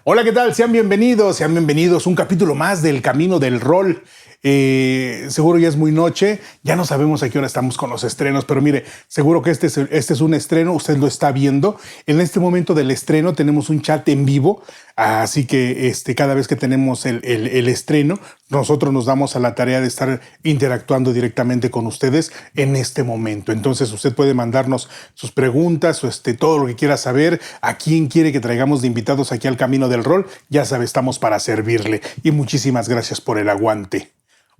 Hola, ¿qué tal? Sean bienvenidos. Un capítulo más del Camino del Rol. Seguro ya es muy noche, ya no sabemos a qué hora estamos con los estrenos, pero mire, seguro que este es un estreno, usted lo está viendo. En este momento del estreno tenemos un chat en vivo, así que cada vez que tenemos el estreno, nosotros nos damos a la tarea de estar interactuando directamente con ustedes en este momento. Entonces usted puede mandarnos sus preguntas o todo lo que quiera saber, a quién quiere que traigamos de invitados aquí al Camino del Rol. Ya sabe, estamos para servirle y muchísimas gracias por el aguante.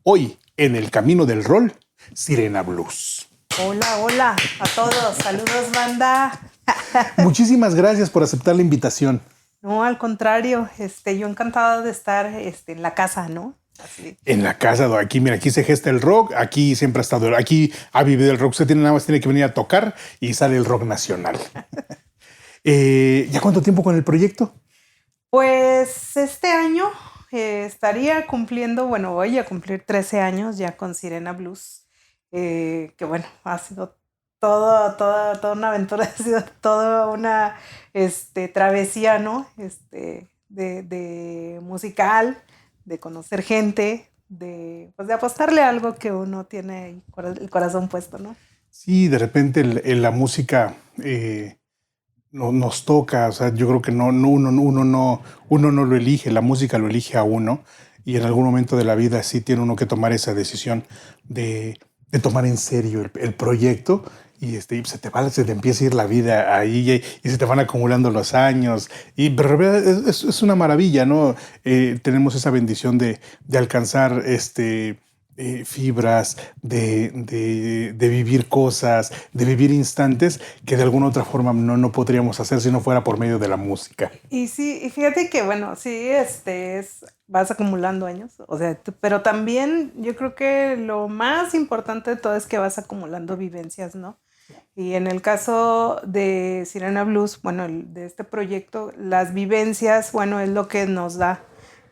Hoy, en el Camino del Rol, Sirena Blues. Hola, hola a todos. Saludos, banda. Muchísimas gracias por aceptar la invitación. No, al contrario, yo encantada de estar en la casa, ¿no? Así. En la casa, aquí, mira, aquí se gesta el rock, aquí siempre ha estado, aquí ha vivido el rock. Usted nada más tiene que venir a tocar y sale el rock nacional. ¿Ya cuánto tiempo con el proyecto? Pues este año estaría cumpliendo, bueno, voy a cumplir 13 años ya con Sirena Blues, que bueno, ha sido toda una aventura, ha sido toda una travesía, ¿no? De musical, de conocer gente, de apostarle a algo que uno tiene el corazón puesto, ¿no? Sí, de repente la música nos toca, o sea, yo creo que uno no lo elige, la música lo elige a uno, y en algún momento de la vida sí tiene uno que tomar esa decisión de tomar en serio el proyecto, y se te empieza a ir la vida ahí y se te van acumulando los años, pero es una maravilla, ¿no? Tenemos esa bendición de alcanzar fibras, de vivir cosas, de vivir instantes que de alguna otra forma no podríamos hacer si no fuera por medio de la música. Y sí, y fíjate que bueno, sí, vas acumulando años, o sea, pero también yo creo que lo más importante de todo es que vas acumulando vivencias, ¿no? Y en el caso de Sirena Blues, bueno, de este proyecto, las vivencias, bueno, es lo que nos da,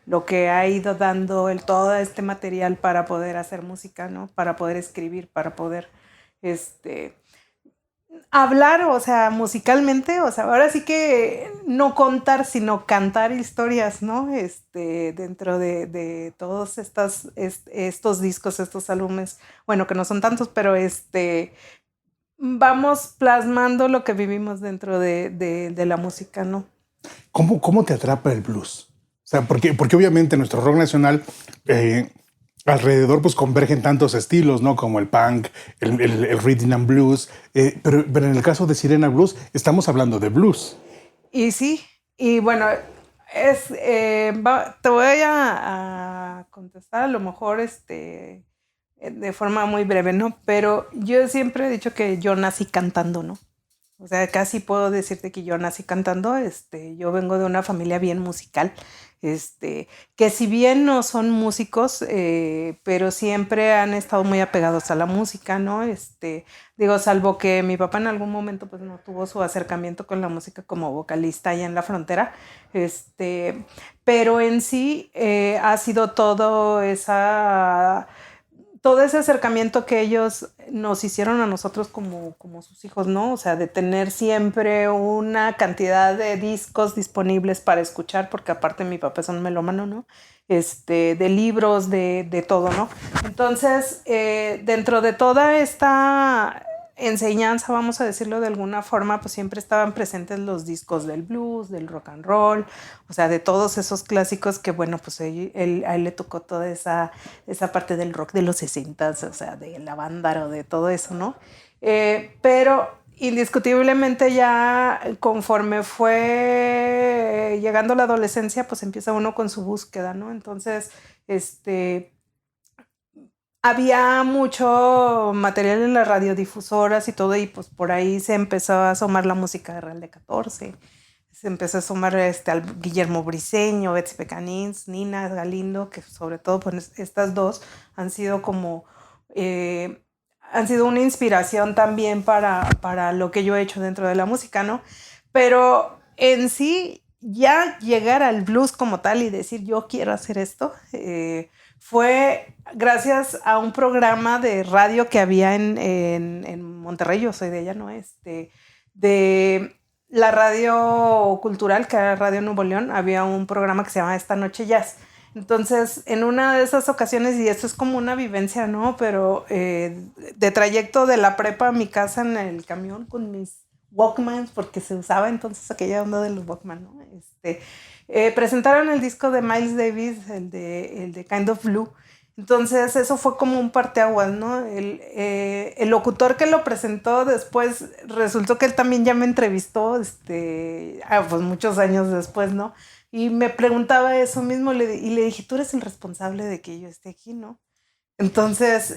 lo que ha ido dando todo este material para poder hacer música, ¿no? Para poder escribir, para poder, hablar, o sea, musicalmente, o sea, ahora sí que no contar, sino cantar historias, ¿no? Dentro de todos estos discos, estos álbumes, bueno, que no son tantos, pero vamos plasmando lo que vivimos dentro de la música, ¿no? ¿Cómo te atrapa el blues? O sea, porque obviamente nuestro rock nacional alrededor pues convergen tantos estilos, ¿no? Como el punk, el rhythm and blues, pero en el caso de Sirena Blues estamos hablando de blues. Y sí, y bueno, te voy a contestar a lo mejor de forma muy breve, ¿no? Pero yo siempre he dicho que yo nací cantando, ¿no? O sea, casi puedo decirte que yo nací cantando, yo vengo de una familia bien musical, que si bien no son músicos, pero siempre han estado muy apegados a la música, ¿no? Digo, salvo que mi papá en algún momento pues no tuvo su acercamiento con la música como vocalista allá en la frontera, pero en sí ha sido todo ese acercamiento que ellos nos hicieron a nosotros como sus hijos, ¿no? O sea, de tener siempre una cantidad de discos disponibles para escuchar, porque aparte mi papá es un melómano, ¿no? De libros, de todo, ¿no? Entonces, dentro de toda esta enseñanza, vamos a decirlo de alguna forma, pues siempre estaban presentes los discos del blues, del rock and roll, o sea, de todos esos clásicos que, bueno, pues a él le tocó toda esa parte del rock de los 60s, o sea, de la banda o de todo eso, ¿no? Pero indiscutiblemente ya conforme fue llegando la adolescencia, pues empieza uno con su búsqueda, ¿no? Entonces, había mucho material en las radiodifusoras y todo, y pues por ahí se empezó a asomar la música de Real de 14, se empezó a asomar al Guillermo Briseño, Betsy Pecanins, Nina Galindo, que sobre todo pues estas dos han sido como han sido una inspiración también para lo que yo he hecho dentro de la música, ¿no? Pero en sí, ya llegar al blues como tal y decir yo quiero hacer esto, fue gracias a un programa de radio que había en Monterrey, yo soy de ella, ¿no? la radio cultural, que era Radio Nuevo León, había un programa que se llamaba Esta Noche Jazz. Entonces, en una de esas ocasiones, y esto es como una vivencia, ¿no? Pero de trayecto de la prepa a mi casa en el camión con mis Walkmans, porque se usaba entonces aquella onda de los Walkman, ¿no? Presentaron el disco de Miles Davis, el de Kind of Blue. Entonces eso fue como un parteaguas, ¿no? El locutor que lo presentó después, resultó que él también ya me entrevistó, pues muchos años después, ¿no? Y me preguntaba eso mismo y le dije, tú eres el responsable de que yo esté aquí, ¿no? Entonces,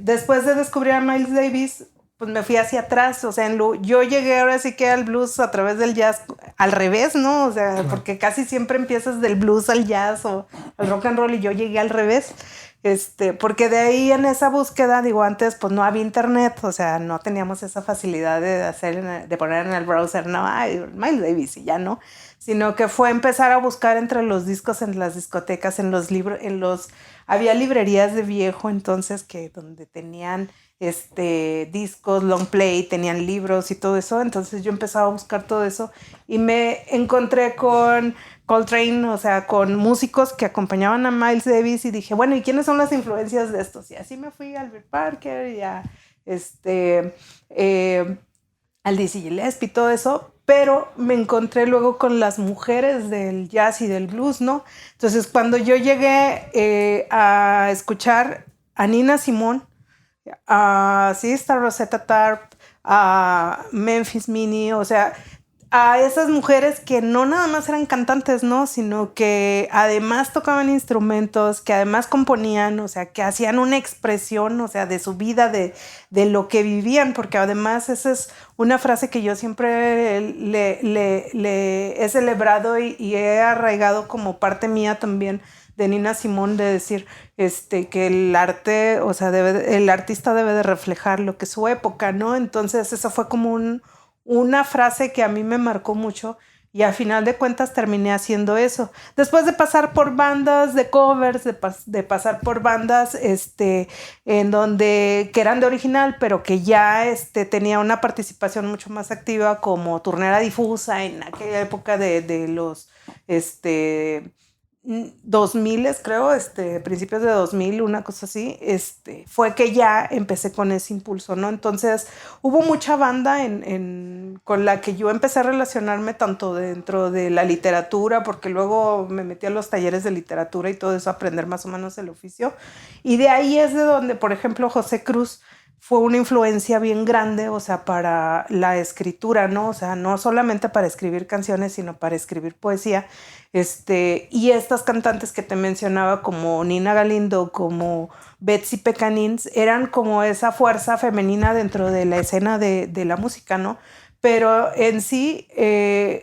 después de descubrir a Miles Davis, pues me fui hacia atrás, o sea, yo llegué ahora sí que al blues a través del jazz, al revés, ¿no? O sea, porque casi siempre empiezas del blues al jazz o al rock and roll y yo llegué al revés, porque de ahí en esa búsqueda, digo, antes pues no había internet, o sea, no teníamos esa facilidad de poner en el browser, no, ay, Miles Davis y ya no, sino que fue empezar a buscar entre los discos en las discotecas, en los libros, había librerías de viejo entonces donde tenían discos, long play, tenían libros y todo eso. Entonces yo empezaba a buscar todo eso y me encontré con Coltrane, o sea, con músicos que acompañaban a Miles Davis y dije, bueno, ¿y quiénes son las influencias de estos? Y así me fui a Albert Parker y a al Dizzy Gillespie y todo eso, pero me encontré luego con las mujeres del jazz y del blues, ¿no? Entonces cuando yo llegué a escuchar a Nina Simone, sí, está Rosetta Tharpe, a Memphis Minnie, o sea, a esas mujeres que no nada más eran cantantes, ¿no? Sino que además tocaban instrumentos, que además componían, o sea, que hacían una expresión, o sea, de su vida, de lo que vivían, porque además esa es una frase que yo siempre le he celebrado y he arraigado como parte mía también de Nina Simone, de decir que el arte, o sea, el artista debe de reflejar lo que es su época, ¿no? Entonces esa fue como una frase que a mí me marcó mucho y a final de cuentas terminé haciendo eso. Después de pasar por bandas de covers, de pasar por bandas en donde que eran de original, pero que ya tenía una participación mucho más activa como Turnera Difusa en aquella época de los 2000, creo, principios de 2000, una cosa así, fue que ya empecé con ese impulso, ¿no? Entonces hubo mucha banda con la que yo empecé a relacionarme tanto dentro de la literatura, porque luego me metí a los talleres de literatura y todo eso, a aprender más o menos el oficio, y de ahí es de donde, por ejemplo, José Cruz fue una influencia bien grande, o sea, para la escritura, ¿no? O sea, no solamente para escribir canciones, sino para escribir poesía. Y estas cantantes que te mencionaba, como Nina Galindo, como Betsy Pecanins, eran como esa fuerza femenina dentro de la escena de la música, ¿no? Pero en sí,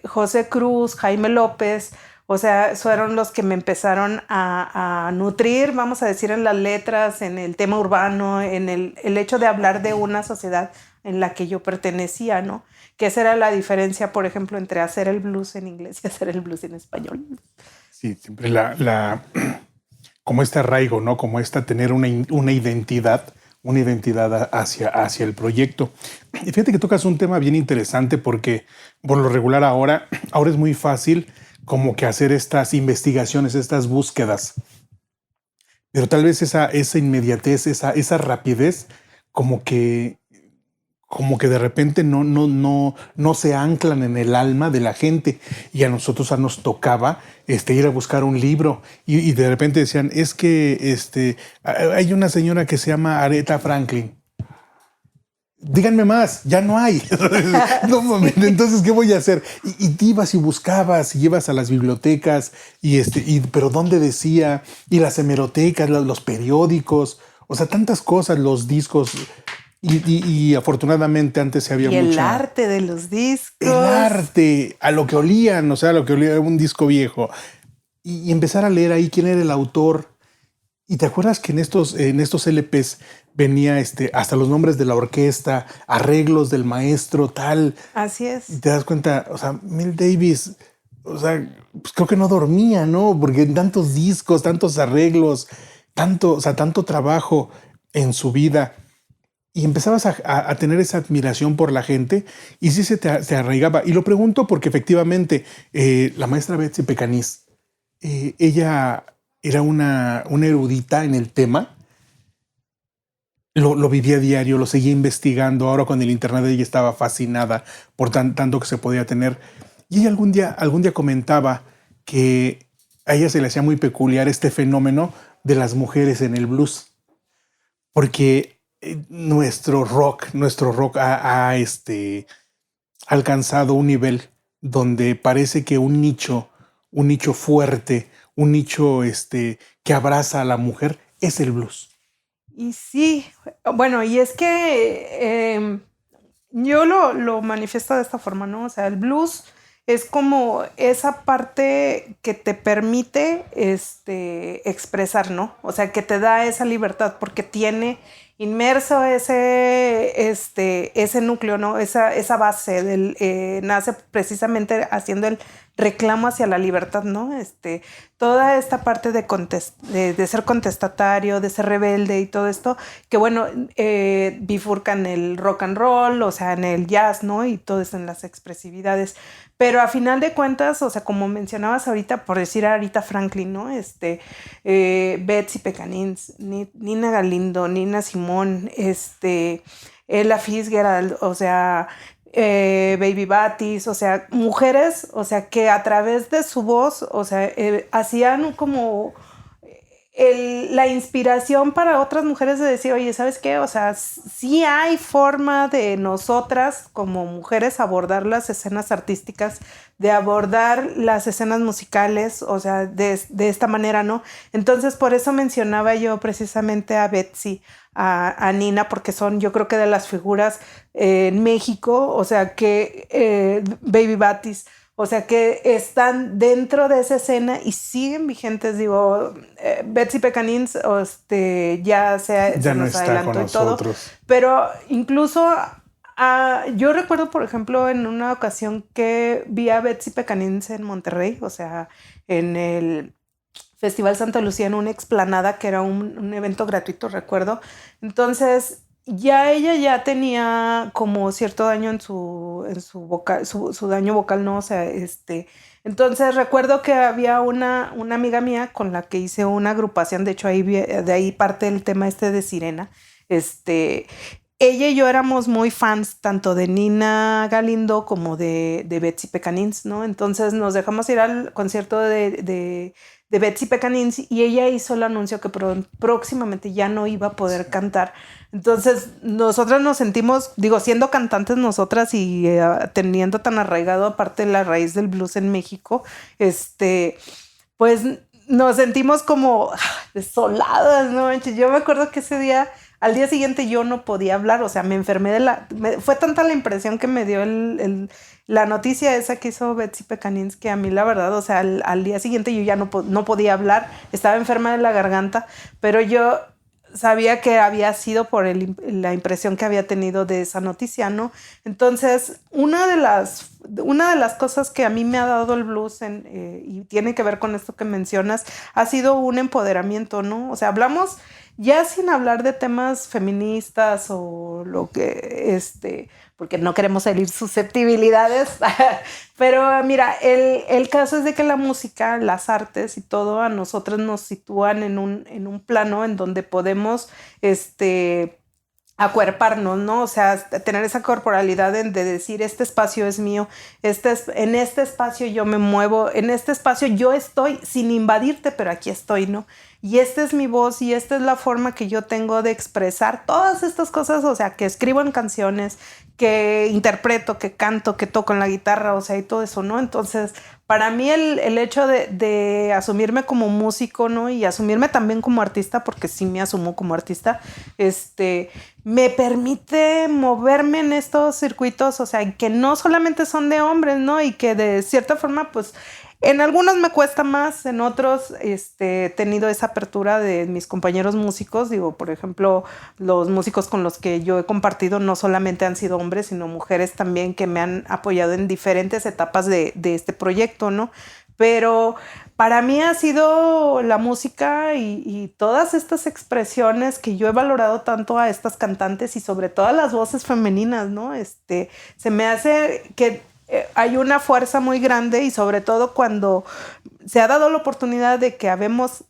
José Cruz, Jaime López, o sea, fueron los que me empezaron a nutrir, vamos a decir, en las letras, en el tema urbano, en el hecho de hablar de una sociedad en la que yo pertenecía, ¿no? Que esa era la diferencia, por ejemplo, entre hacer el blues en inglés y hacer el blues en español. Sí, siempre como este arraigo, ¿no? Como tener una identidad hacia el proyecto. Y fíjate que tocas un tema bien interesante porque por lo regular ahora es muy fácil como que hacer estas investigaciones, estas búsquedas. Pero tal vez esa inmediatez, esa rapidez, como que de repente no se anclan en el alma de la gente. Y a nosotros nos tocaba ir a buscar un libro y de repente decían, es que hay una señora que se llama Aretha Franklin. Díganme más, ya no hay. No, entonces, ¿qué voy a hacer? Y te ibas y buscabas y ibas a las bibliotecas pero ¿dónde decía? Y las hemerotecas, los periódicos, o sea, tantas cosas, los discos. Y afortunadamente antes había mucha... Y el arte de los discos. El arte, a lo que olían, o sea, a lo que olía un disco viejo. Y empezar a leer ahí quién era el autor. ¿Y te acuerdas que en estos LPs venía hasta los nombres de la orquesta, arreglos del maestro, tal? Así es. Y te das cuenta, o sea, Miles Davis, o sea, pues creo que no dormía, ¿no? Porque tantos discos, tantos arreglos, tanto trabajo en su vida. y empezabas a tener esa admiración por la gente y sí se arraigaba. Y lo pregunto porque efectivamente la maestra Betsy Pecanís, ella era una erudita en el tema, lo vivía a diario, lo seguía investigando. Ahora con el internet ella estaba fascinada por tanto que se podía tener. Y ella algún día comentaba que a ella se le hacía muy peculiar este fenómeno de las mujeres en el blues, porque nuestro rock ha alcanzado un nivel donde parece que un nicho fuerte, un nicho que abraza a la mujer es el blues. Y sí, bueno, y es que yo lo manifiesto de esta forma, ¿no? O sea, el blues es como esa parte que te permite expresar, ¿no? O sea, que te da esa libertad porque tiene inmerso ese núcleo, ¿no? Esa base nace precisamente haciendo el reclamo hacia la libertad, ¿no? Toda esta parte de ser contestatario, de ser rebelde y todo esto, que bueno, bifurca en el rock and roll, o sea, en el jazz, ¿no? Y todo eso en las expresividades. Pero a final de cuentas, o sea, como mencionabas ahorita, por decir a Aretha Franklin, ¿no? Betsy Pecanins, Nina Galindo, Nina Simone, Ella Fitzgerald, o sea, Baby Batis, o sea, mujeres, o sea, que a través de su voz, o sea, hacían como la inspiración para otras mujeres de decir, oye, ¿sabes qué? O sea, sí hay forma de nosotras como mujeres abordar las escenas artísticas, de abordar las escenas musicales, o sea, de esta manera, ¿no? Entonces, por eso mencionaba yo precisamente a Betsy, a Nina, porque son, yo creo que de las figuras en México, o sea, que Baby Batis, o sea, que están dentro de esa escena y siguen vigentes. Digo, Betsy Pecanins ya se no nos está adelantó con y todo. nosotros. Pero incluso yo recuerdo, por ejemplo, en una ocasión que vi a Betsy Pecanins en Monterrey, o sea, en el Festival Santa Lucía, en una explanada que era un evento gratuito, recuerdo. Entonces, ya ella ya tenía como cierto daño en su vocal, su daño vocal, ¿no? O sea, entonces recuerdo que había una amiga mía con la que hice una agrupación, de hecho de ahí parte el tema de Sirena. Ella y yo éramos muy fans tanto de Nina Galindo como de Betsy Pecanins, ¿no? Entonces nos dejamos ir al concierto de Betsy Pecanins y ella hizo el anuncio que próximamente ya no iba a poder cantar. Entonces nosotras nos sentimos, digo, siendo cantantes nosotras y teniendo tan arraigado aparte la raíz del blues en México, pues nos sentimos como desoladas, ¿no? Yo me acuerdo que ese día, al día siguiente yo no podía hablar, o sea, me enfermé fue tanta la impresión que me dio la noticia esa que hizo Betsy Pecanins, que a mí la verdad, o sea, al día siguiente yo ya no podía hablar, estaba enferma de la garganta, pero yo sabía que había sido por la impresión que había tenido de esa noticia, ¿no? Entonces, una de las cosas que a mí me ha dado el blues y tiene que ver con esto que mencionas, ha sido un empoderamiento, ¿no? O sea, hablamos ya sin hablar de temas feministas o lo que, porque no queremos herir susceptibilidades, pero mira, el caso es de que la música, las artes y todo a nosotros nos sitúan en un plano en donde podemos, acuerparnos, ¿no? O sea, tener esa corporalidad de decir, este espacio es mío, en este espacio yo me muevo, en este espacio yo estoy sin invadirte, pero aquí estoy, ¿no? Y esta es mi voz y esta es la forma que yo tengo de expresar todas estas cosas, o sea, que escribo en canciones, que interpreto, que canto, que toco en la guitarra, o sea, y todo eso, ¿no? Entonces, para mí el hecho de asumirme como músico, ¿no? Y asumirme también como artista, porque sí me asumo como artista, me permite moverme en estos circuitos, o sea, que no solamente son de hombres, ¿no? Y que de cierta forma, pues, en algunos me cuesta más, en otros he tenido esa apertura de mis compañeros músicos. Digo, por ejemplo, los músicos con los que yo he compartido no solamente han sido hombres, sino mujeres también que me han apoyado en diferentes etapas de este proyecto, ¿no? Pero para mí ha sido la música y todas estas expresiones que yo he valorado tanto a estas cantantes y sobre todo a las voces femeninas, ¿no? Se me hace que hay una fuerza muy grande y sobre todo cuando se ha dado la oportunidad de que habemos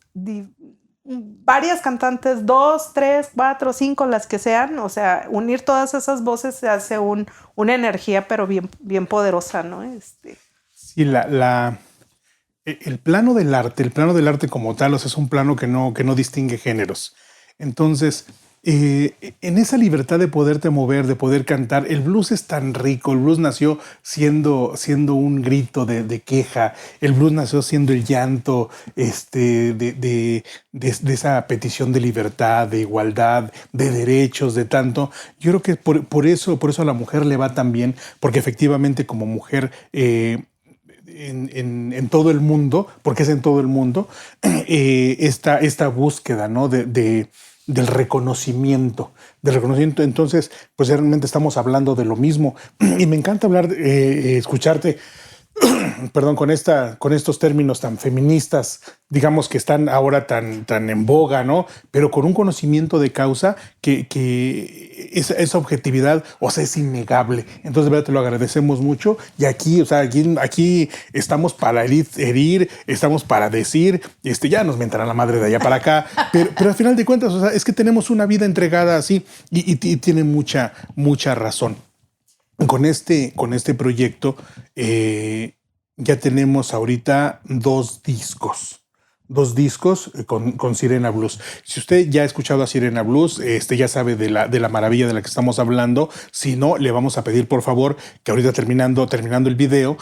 varias cantantes, 2, 3, 4, 5, las que sean, o sea, unir todas esas voces se hace una energía, pero bien, bien poderosa, ¿no? Sí, el plano del arte como tal, o sea, es un plano que no distingue géneros. Entonces, en esa libertad de poderte mover, de poder cantar, el blues es tan rico. El blues nació siendo un grito de queja. El blues nació siendo el llanto de esa petición de libertad, de igualdad, de derechos, de tanto. Yo creo que por eso a la mujer le va tan bien, porque efectivamente como mujer... en todo el mundo, porque es en todo el mundo, esta búsqueda, ¿no? Del reconocimiento. Entonces, pues realmente estamos hablando de lo mismo. Y me encanta escucharte, perdón, con estos términos tan feministas, digamos que están ahora tan en boga, ¿no? Pero con un conocimiento de causa que esa objetividad, o sea, es innegable. Entonces, de verdad, te lo agradecemos mucho. Y aquí, o sea, aquí estamos para herir, estamos para decir, ya nos mentarán la madre de allá para acá, pero al final de cuentas, o sea, es que tenemos una vida entregada así y tiene mucha razón. Con este proyecto ya tenemos ahorita 2 discos. 2 discos con Sirena Blues. Si usted ya ha escuchado a Sirena Blues, ya sabe de la maravilla de la que estamos hablando. Si no, le vamos a pedir por favor que ahorita terminando el video,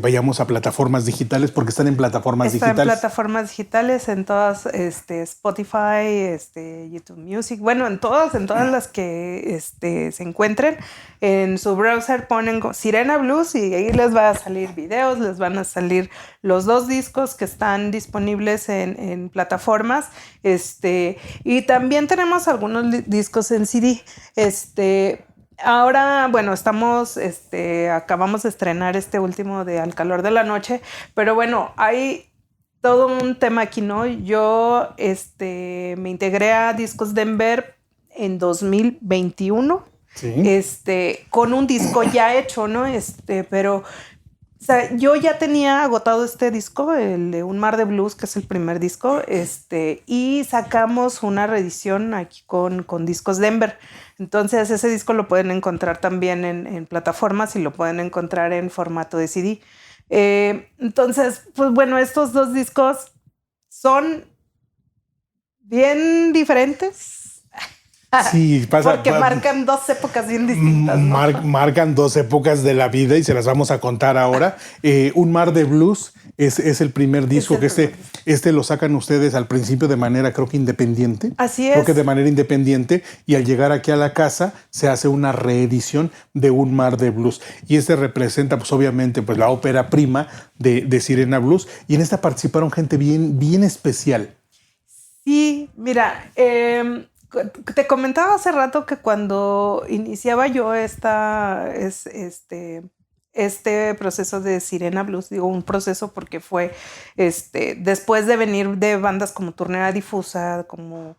vayamos a plataformas digitales, porque están en plataformas digitales. Están en plataformas digitales, en todas, Spotify, YouTube Music, bueno, en todas las que se encuentren. En su browser ponen Sirena Blues y ahí les va a salir videos, les van a salir los 2 discos que están disponibles en plataformas. Y también tenemos algunos discos en CD. Ahora, bueno, acabamos de estrenar este último de Al Calor de la Noche, pero bueno, hay todo un tema aquí, ¿no? Yo me integré a Discos Denver en 2021. Sí. Con un disco ya hecho, ¿no? Pero, o sea, yo ya tenía agotado este disco, el de Un Mar de Blues, que es el primer disco, y sacamos una reedición aquí con Discos Denver. Entonces, ese disco lo pueden encontrar también en plataformas y lo pueden encontrar en formato de CD. Entonces, pues bueno, estos 2 discos son bien diferentes. Sí, porque marcan 2 épocas bien distintas, ¿no? Marcan 2 épocas de la vida y se las vamos a contar ahora. Un Mar de Blues es el primer disco que lo sacan ustedes al principio de manera, creo que independiente. Así es. Creo que de manera independiente, y al llegar aquí a la casa se hace una reedición de Un Mar de Blues. Y representa, pues obviamente, pues la ópera prima de Sirena Blues. Y en esta participaron gente bien, bien especial. Sí, mira, te comentaba hace rato que cuando iniciaba yo este proceso de Sirena Blues, digo un proceso porque fue después de venir de bandas como Turnera Difusa, como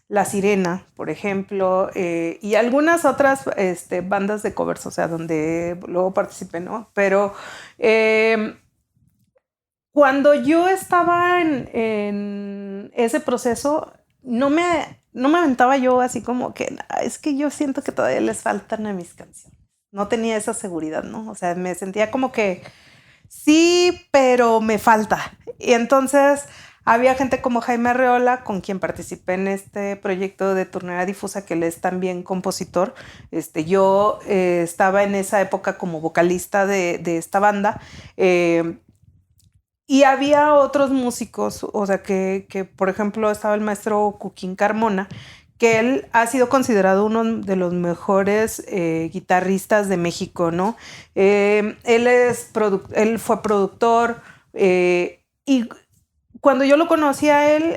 La Sirena, por ejemplo, y algunas otras bandas de covers, o sea, donde luego participé, ¿no? Pero cuando yo estaba en ese proceso, no me aventaba yo así como que, es que yo siento que todavía les faltan a mis canciones. No tenía esa seguridad, ¿no? O sea, me sentía como que sí, pero me falta. Y entonces había gente como Jaime Arreola, con quien participé en este proyecto de Turnera Difusa, que él es también compositor. Yo estaba en esa época como vocalista de esta banda. Y había otros músicos, o sea, que por ejemplo estaba el maestro Cuquín Carmona, que él ha sido considerado uno de los mejores guitarristas de México, ¿no? Él fue productor, y cuando yo lo conocí a él,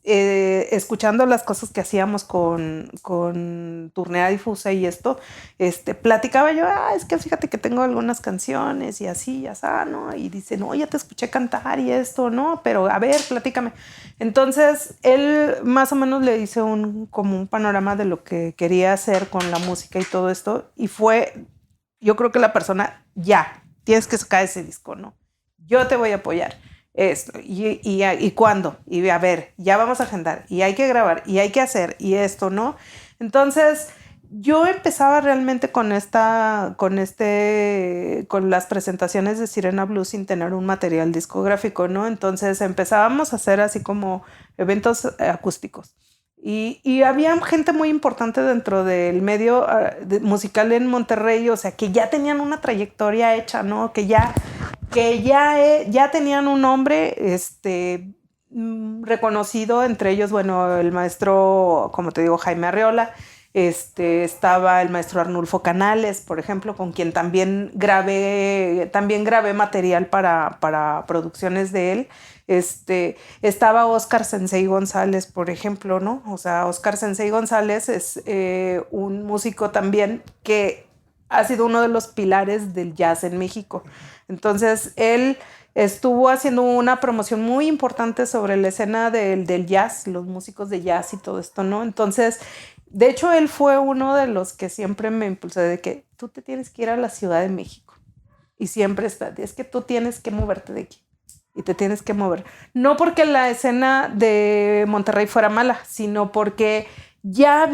escuchando las cosas que hacíamos con Turnea Difusa y esto, platicaba yo, es que fíjate que tengo algunas canciones y así, ya está, ¿no? Y dice, no, ya te escuché cantar y esto, ¿no? Pero a ver, platícame. Entonces, él más o menos le hice como un panorama de lo que quería hacer con la música y todo esto, y fue, yo creo que la persona, ya, tienes que sacar ese disco, ¿no? Yo te voy a apoyar. Esto, y cuándo, y a ver, ya vamos a agendar, y hay que grabar, y hay que hacer, y esto, ¿no? Entonces, yo empezaba realmente con las presentaciones de Sirena Blues sin tener un material discográfico, ¿no? Entonces empezábamos a hacer así como eventos acústicos. Y había gente muy importante dentro del medio musical en Monterrey, o sea, que ya tenían una trayectoria hecha, ¿no? Que ya tenían un nombre reconocido, entre ellos, bueno, el maestro, como te digo, Jaime Arreola, estaba el maestro Arnulfo Canales, por ejemplo, con quien también grabé material para producciones de él. Estaba Óscar Sensei González, por ejemplo, ¿no? O sea, Óscar Sensei González es un músico también que ha sido uno de los pilares del jazz en México. Entonces, él estuvo haciendo una promoción muy importante sobre la escena del jazz, los músicos de jazz y todo esto, ¿no? Entonces, de hecho, él fue uno de los que siempre me impulsó de que tú te tienes que ir a la Ciudad de México. Y siempre es que tú tienes que moverte de aquí. Y te tienes que mover. No porque la escena de Monterrey fuera mala, sino porque ya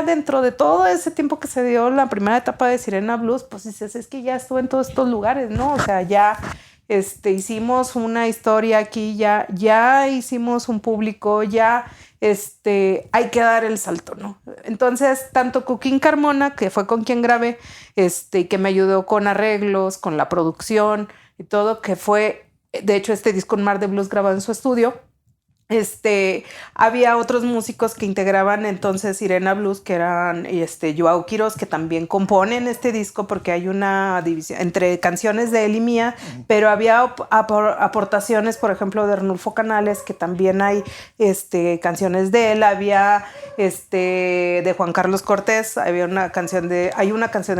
dentro de todo ese tiempo que se dio la primera etapa de Sirena Blues, pues dices, es que ya estuve en todos estos lugares, ¿no? O sea, ya hicimos una historia aquí, ya hicimos un público, ya hay que dar el salto, ¿no? Entonces, tanto Cuquín Carmona, que fue con quien grabé, que me ayudó con arreglos, con la producción y todo, que fue, de hecho, este disco Un Mar de Blues grabado en su estudio. Había otros músicos que integraban entonces Sirena Blues, que eran Joao Quiroz, que también componen este disco porque hay una división entre canciones de él y mía, pero había aportaciones, por ejemplo, de Arnulfo Canales, que también hay canciones de él, había de Juan Carlos Cortés, hay una canción de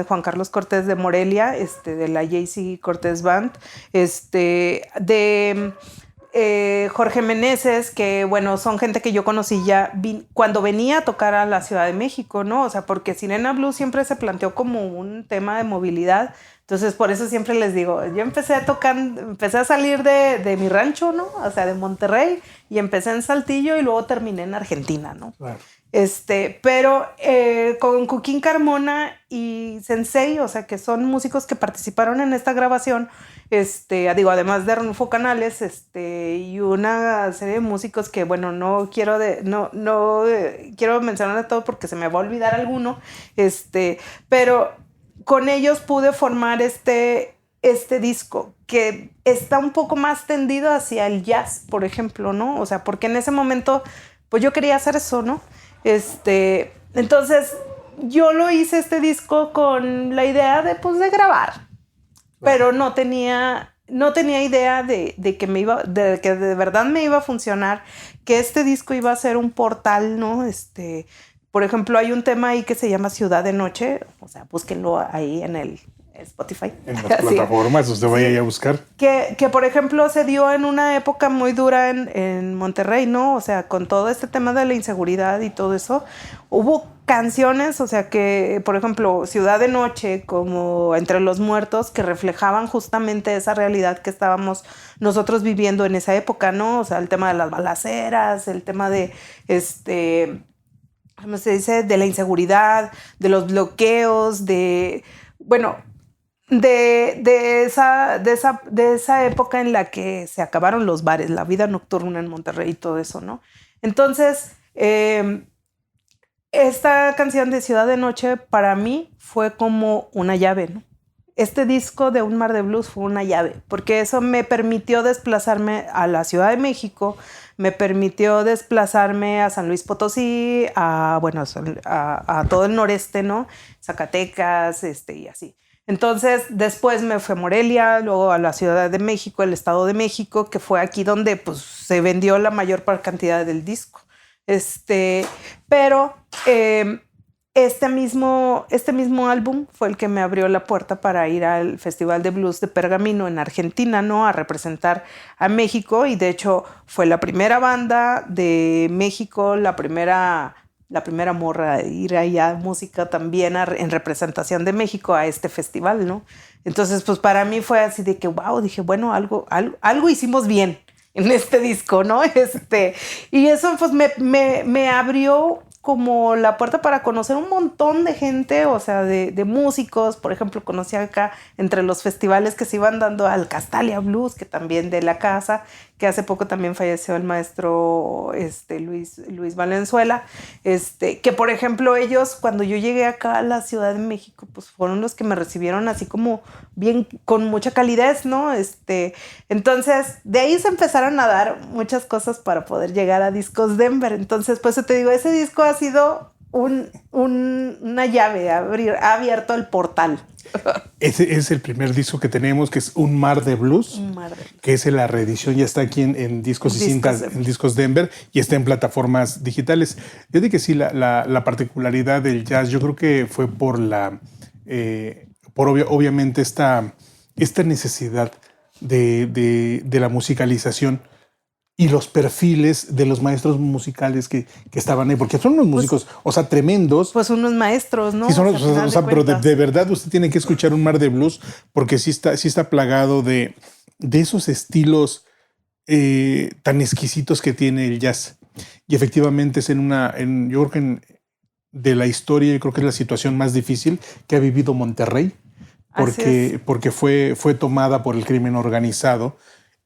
Juan Carlos Cortés de Morelia, de la JC Cortés Band, Jorge Meneses, que bueno, son gente que yo conocí ya cuando venía a tocar a la Ciudad de México, ¿no? O sea, porque Sirena Blues siempre se planteó como un tema de movilidad. Entonces, por eso siempre les digo, yo empecé a salir de mi rancho, ¿no? O sea, de Monterrey, y empecé en Saltillo y luego terminé en Argentina, ¿no? Claro. Pero con Cuquín Carmona y Sensei, o sea, que son músicos que participaron en esta grabación, además de Arnulfo Canales, y una serie de músicos que, bueno, no quiero mencionar a todo porque se me va a olvidar alguno, pero con ellos pude formar este disco que está un poco más tendido hacia el jazz, por ejemplo, ¿no? O sea, porque en ese momento, pues yo quería hacer eso, ¿no? Entonces yo lo hice este disco con la idea de grabar, pero no tenía idea de que de verdad me iba a funcionar, que este disco iba a ser un portal, ¿no? Por ejemplo, hay un tema ahí que se llama Ciudad de Noche, o sea, búsquenlo ahí en el Spotify. En las plataformas, usted vaya a buscar. Que, por ejemplo, se dio en una época muy dura en Monterrey, ¿no? O sea, con todo este tema de la inseguridad y todo eso, hubo canciones, o sea, que, por ejemplo, Ciudad de Noche, como Entre los Muertos, que reflejaban justamente esa realidad que estábamos nosotros viviendo en esa época, ¿no? O sea, el tema de las balaceras, el tema de, ¿cómo se dice? De la inseguridad, de los bloqueos, de esa época en la que se acabaron los bares, la vida nocturna en Monterrey y todo eso, ¿no? Entonces, esta canción de Ciudad de Noche para mí fue como una llave, ¿no? Este disco de Un Mar de Blues fue una llave, porque eso me permitió desplazarme a la Ciudad de México, me permitió desplazarme a San Luis Potosí, a todo el noreste, ¿no? Zacatecas, y así. Entonces, después me fui a Morelia, luego a la Ciudad de México, el Estado de México, que fue aquí donde pues, se vendió la mayor cantidad del disco. Pero este mismo álbum fue el que me abrió la puerta para ir al Festival de Blues de Pergamino en Argentina, ¿no? A representar a México, y de hecho fue la primera banda de México, la primera morra a ir allá, música también en representación de México a este festival, ¿no? Entonces, pues para mí fue así de que, wow, dije, bueno, algo hicimos bien en este disco, ¿no? Y eso pues me abrió como la puerta para conocer un montón de gente, o sea, de músicos. Por ejemplo, conocí acá entre los festivales que se iban dando al Castalia Blues, que también de la casa, que hace poco también falleció el maestro Luis Valenzuela, que por ejemplo ellos, cuando yo llegué acá a la Ciudad de México, pues fueron los que me recibieron así como bien, con mucha calidez, ¿no? Entonces, de ahí se empezaron a dar muchas cosas para poder llegar a Discos Denver. Entonces, pues te digo, ese disco ha sido una llave, ha abierto el portal. Ese es el primer disco que tenemos, que es Un Mar de Blues, que es la reedición, ya está aquí en Discos y Cintas, en Discos Denver, y está en plataformas digitales. Yo digo que sí, la particularidad del jazz, yo creo que fue por obviamente esta necesidad de la musicalización y los perfiles de los maestros musicales que estaban ahí, porque son unos músicos, pues, o sea, tremendos. Pues unos maestros, ¿no? Sí, pero de verdad usted tiene que escuchar Un Mar de Blues, porque sí está plagado de esos estilos tan exquisitos que tiene el jazz. Y efectivamente es yo creo que de la historia, yo creo que es la situación más difícil que ha vivido Monterrey, porque fue tomada por el crimen organizado.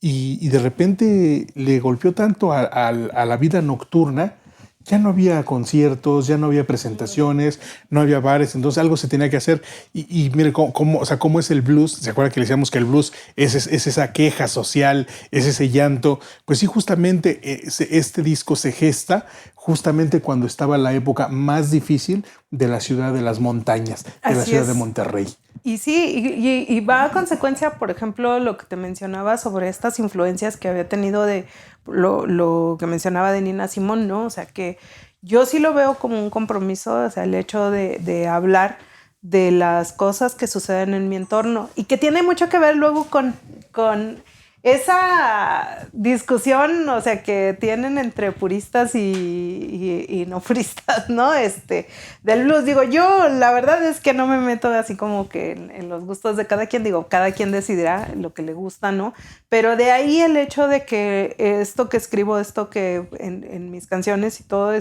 Y de repente le golpeó tanto a la vida nocturna, ya no había conciertos, ya no había presentaciones, no había bares, entonces algo se tenía que hacer. Y mire cómo es el blues. ¿Se acuerda que le decíamos que el blues es esa queja social, es ese llanto? Pues sí, justamente este disco se gesta justamente cuando estaba la época más difícil de la ciudad de las montañas, de la ciudad de Monterrey. Y sí, y va a consecuencia, por ejemplo, lo que te mencionaba sobre estas influencias que había tenido de lo que mencionaba de Nina Simone, ¿no? O sea, que yo sí lo veo como un compromiso, o sea, el hecho de hablar de las cosas que suceden en mi entorno y que tiene mucho que ver luego con esa discusión, o sea, que tienen entre puristas y no puristas, ¿no? Del blues. Digo, yo la verdad es que no me meto así como que en los gustos de cada quien. Digo, cada quien decidirá lo que le gusta, ¿no? Pero de ahí el hecho de que esto que escribo, esto que en mis canciones y todo,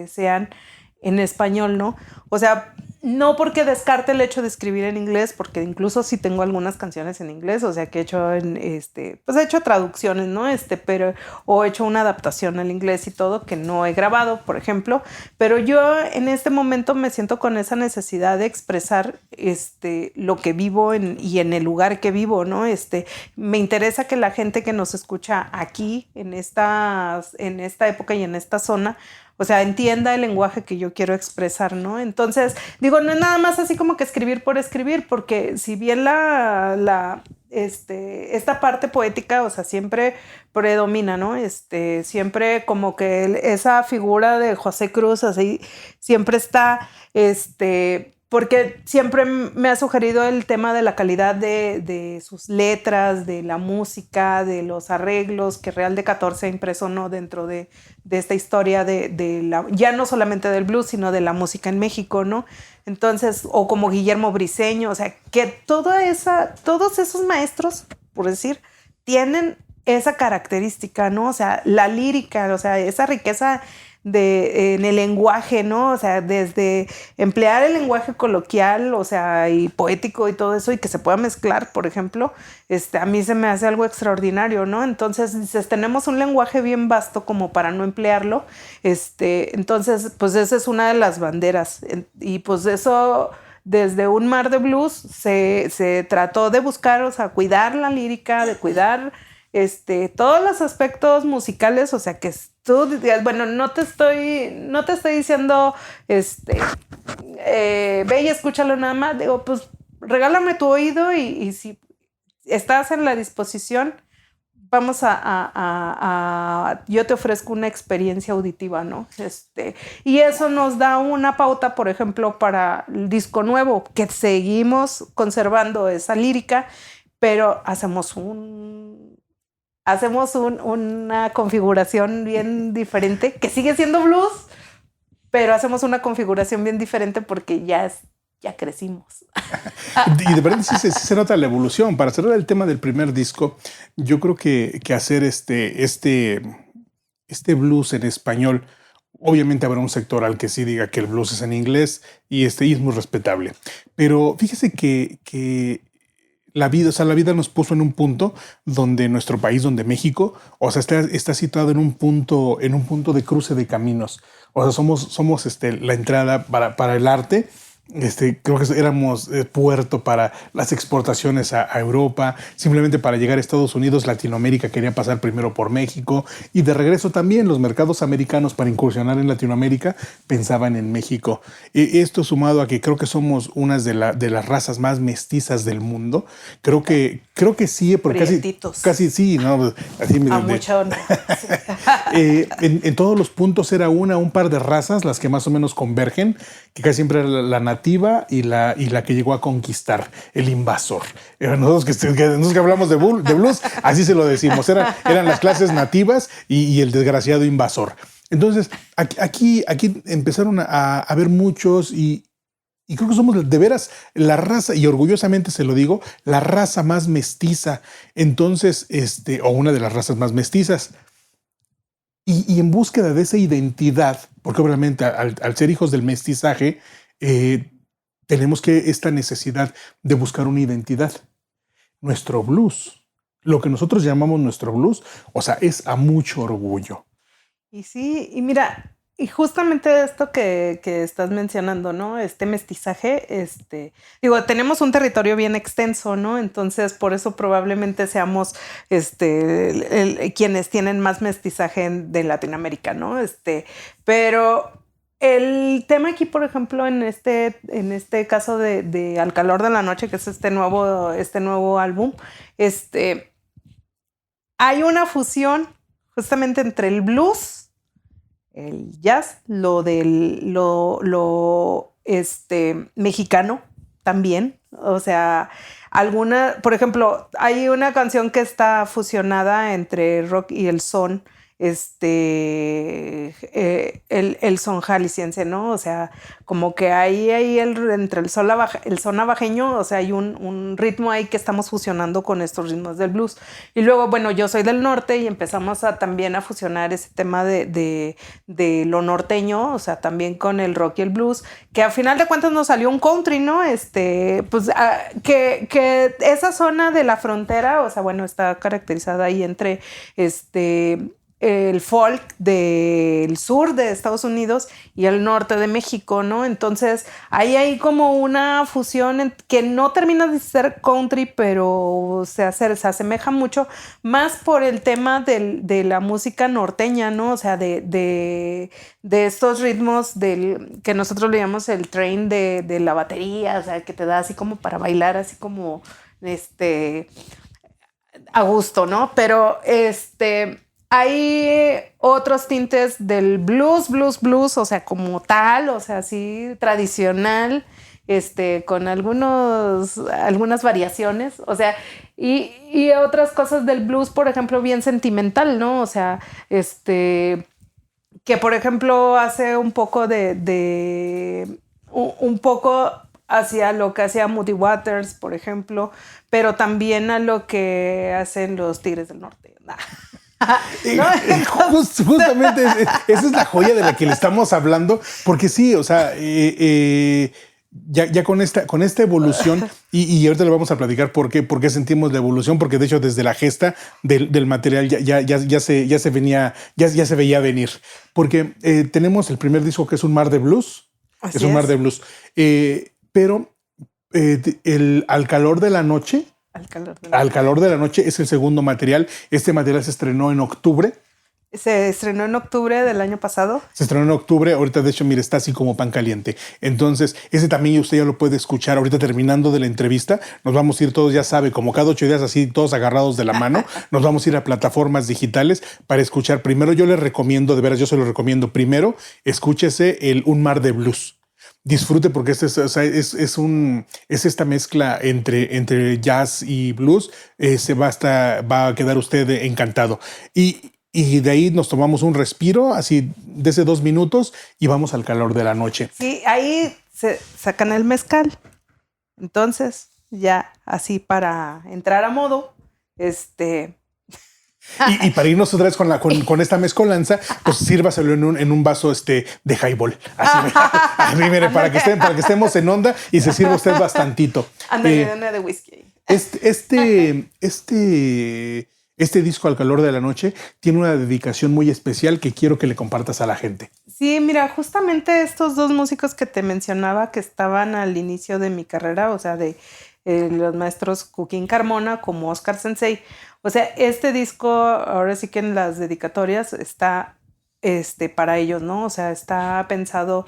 sean en español, ¿no? O sea, no porque descarte el hecho de escribir en inglés, porque incluso sí tengo algunas canciones en inglés, o sea, que he hecho pues he hecho traducciones, ¿no? O he hecho una adaptación al inglés y todo, que no he grabado, por ejemplo, pero yo en este momento me siento con esa necesidad de expresar lo que vivo y en el lugar que vivo, ¿no? Me interesa que la gente que nos escucha aquí, en esta época y en esta zona, o sea, entienda el lenguaje que yo quiero expresar, ¿no? Entonces, digo, no es nada más así como que escribir por escribir, porque si bien esta parte poética, o sea, siempre predomina, ¿no? Siempre como que esa figura de José Cruz, así, siempre está, porque siempre me ha sugerido el tema de la calidad de sus letras, de la música, de los arreglos que Real de 14 ha impreso, ¿no? Dentro de esta historia ya no solamente del blues, sino de la música en México, ¿no? Entonces, o como Guillermo Briseño, o sea, que todos esos maestros, por decir, tienen esa característica, ¿no? O sea, la lírica, o sea, esa riqueza en el lenguaje, ¿no? O sea, desde emplear el lenguaje coloquial, o sea, y poético y todo eso, y que se pueda mezclar, por ejemplo, a mí se me hace algo extraordinario, ¿no? Entonces, dices, tenemos un lenguaje bien vasto como para no emplearlo, entonces, pues esa es una de las banderas, y pues eso, desde Un Mar de Blues, se trató de buscar, o sea, cuidar la lírica, de cuidar todos los aspectos musicales, o sea, que tú digas, bueno, no te estoy diciendo, ve y escúchalo nada más, digo, pues regálame tu oído y si estás en la disposición, vamos yo te ofrezco una experiencia auditiva, ¿no? Y eso nos da una pauta, por ejemplo, para el disco nuevo, que seguimos conservando esa lírica, pero hacemos una configuración bien diferente, que sigue siendo blues, pero hacemos una configuración bien diferente porque ya crecimos. Y de verdad sí se nota la evolución. Para cerrar el tema del primer disco, yo creo que hacer este blues en español, obviamente habrá un sector al que sí diga que el blues es en inglés y es muy respetable. Pero fíjese que la vida nos puso en un punto donde nuestro país, donde México, o sea, está situado en un punto de cruce de caminos. O sea, somos la entrada para el arte. Creo que éramos puerto para las exportaciones a Europa, simplemente para llegar a Estados Unidos. Latinoamérica quería pasar primero por México y de regreso también los mercados americanos para incursionar en Latinoamérica pensaban en México. Esto sumado a que creo que somos unas de las razas más mestizas del mundo. Creo que sí, porque casi sí, ¿no? Así a mucha honra. En todos los puntos era un par de razas las que más o menos convergen, que casi siempre era la nativa y la que llegó a conquistar, el invasor. Nosotros que hablamos de blues, así se lo decimos. Eran las clases nativas y el desgraciado invasor. Entonces, aquí empezaron a haber muchos y creo que somos de veras la raza, y orgullosamente se lo digo, la raza más mestiza. Entonces, o una de las razas más mestizas. Y en búsqueda de esa identidad, porque obviamente al ser hijos del mestizaje, tenemos esta necesidad de buscar una identidad. Nuestro blues, lo que nosotros llamamos nuestro blues, o sea, es a mucho orgullo. Y sí, y mira, y justamente esto que estás mencionando, ¿no? Este mestizaje, tenemos un territorio bien extenso, ¿no? Entonces, por eso probablemente seamos, quienes tienen más mestizaje de Latinoamérica, ¿no? Pero el tema aquí, por ejemplo, en este caso de Al calor de la noche, que es este nuevo álbum, hay una fusión justamente entre el blues, el jazz, lo mexicano también. O sea, por ejemplo, hay una canción que está fusionada entre el rock y el son, el son jalisciense, ¿no? O sea, como que hay entre el son navajeño, o sea, hay un ritmo ahí que estamos fusionando con estos ritmos del blues. Y luego, bueno, yo soy del norte y empezamos también a fusionar ese tema de lo norteño, o sea, también con el rock y el blues, que a final de cuentas nos salió un country, ¿no? Pues que esa zona de la frontera, o sea, bueno, está caracterizada ahí entre el folk del sur de Estados Unidos y el norte de México, ¿no? Entonces, ahí hay como una fusión que no termina de ser country, pero se asemeja mucho, más por el tema de la música norteña, ¿no? O sea, de estos ritmos que nosotros le llamamos el train de la batería, o sea, que te da así como para bailar, así como a gusto, ¿no? Pero hay otros tintes del blues, o sea, como tal, o sea, así tradicional, con algunas variaciones, o sea, y otras cosas del blues, por ejemplo, bien sentimental, ¿no? O sea, que por ejemplo hace un poco un poco hacia lo que hacía Muddy Waters, por ejemplo, pero también a lo que hacen los Tigres del Norte. ¿No? Justamente esa es la joya de la que le estamos hablando, porque sí, o sea, ya con esta evolución, y ahorita le vamos a platicar por qué sentimos la evolución, porque de hecho desde la gesta del material ya se veía venir, porque tenemos el primer disco que es un mar de blues, pero Al calor de la noche. Al calor de la noche es el segundo material. Este material se estrenó en octubre Se estrenó en octubre del año pasado. Se estrenó en octubre, ahorita de hecho, mire, está así como pan caliente. Entonces, ese también usted ya lo puede escuchar ahorita terminando de la entrevista. Nos vamos a ir todos, ya sabe, como cada 8 días así, todos agarrados de la mano. Nos vamos a ir a plataformas digitales para escuchar. Primero yo le recomiendo, de veras, yo se lo recomiendo. Primero, escúchese Un Mar de Blues. Disfrute porque es esta mezcla entre jazz y blues. Va a quedar usted encantado. Y de ahí nos tomamos un respiro, así de ese 2 minutos, y vamos al calor de la noche. Sí, ahí se sacan el mezcal. Entonces, ya así para entrar a modo, Y para irnos otra vez con esta mezcolanza, pues sírvaselo en un vaso de highball. Así, mire, para que estemos en onda y se sirva usted bastantito. Ándale, de whisky. Este disco Al Calor de la Noche tiene una dedicación muy especial que quiero que le compartas a la gente. Sí, mira, justamente estos dos músicos que te mencionaba que estaban al inicio de mi carrera, o sea, de los maestros Joaquín Carmona como Oscar Sensei. O sea, este disco, ahora sí que en las dedicatorias está para ellos, ¿no? O sea, está pensado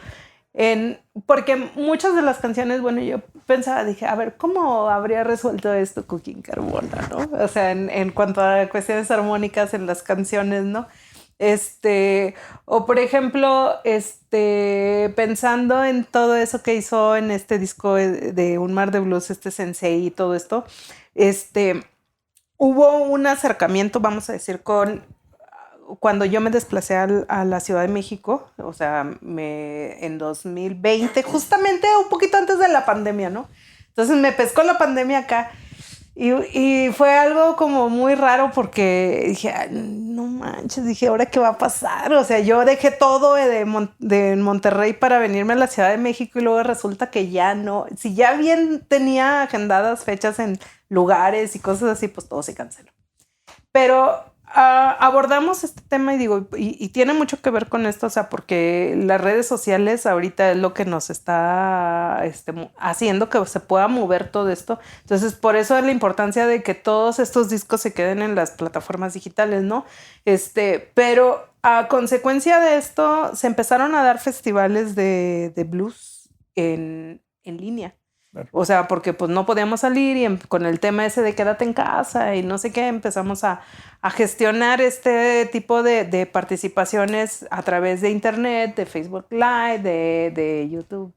porque muchas de las canciones, bueno, yo pensaba, dije, a ver, ¿cómo habría resuelto esto Joaquín Carmona, no? O sea, en cuanto a cuestiones armónicas en las canciones, ¿no? O por ejemplo, pensando en todo eso que hizo en este disco de Un Mar de Blues, Sensei y todo esto, hubo un acercamiento, vamos a decir, cuando yo me desplacé a la Ciudad de México, o sea, en 2020, justamente un poquito antes de la pandemia, ¿no? Entonces me pescó la pandemia acá. Y fue algo como muy raro porque dije, no manches, dije, ¿ahora qué va a pasar? O sea, yo dejé todo de Monterrey para venirme a la Ciudad de México y luego resulta que ya no. Si ya bien tenía agendadas fechas en lugares y cosas así, pues todo se canceló. Pero abordamos este tema y digo, y tiene mucho que ver con esto, o sea, porque las redes sociales ahorita es lo que nos está haciendo que se pueda mover todo esto. Entonces, por eso es la importancia de que todos estos discos se queden en las plataformas digitales, ¿no? Pero a consecuencia de esto, se empezaron a dar festivales de blues en línea. Claro. O sea, porque pues no podíamos salir y con el tema ese de quédate en casa y no sé qué, empezamos a gestionar este tipo de participaciones a través de internet, de Facebook Live, de YouTube,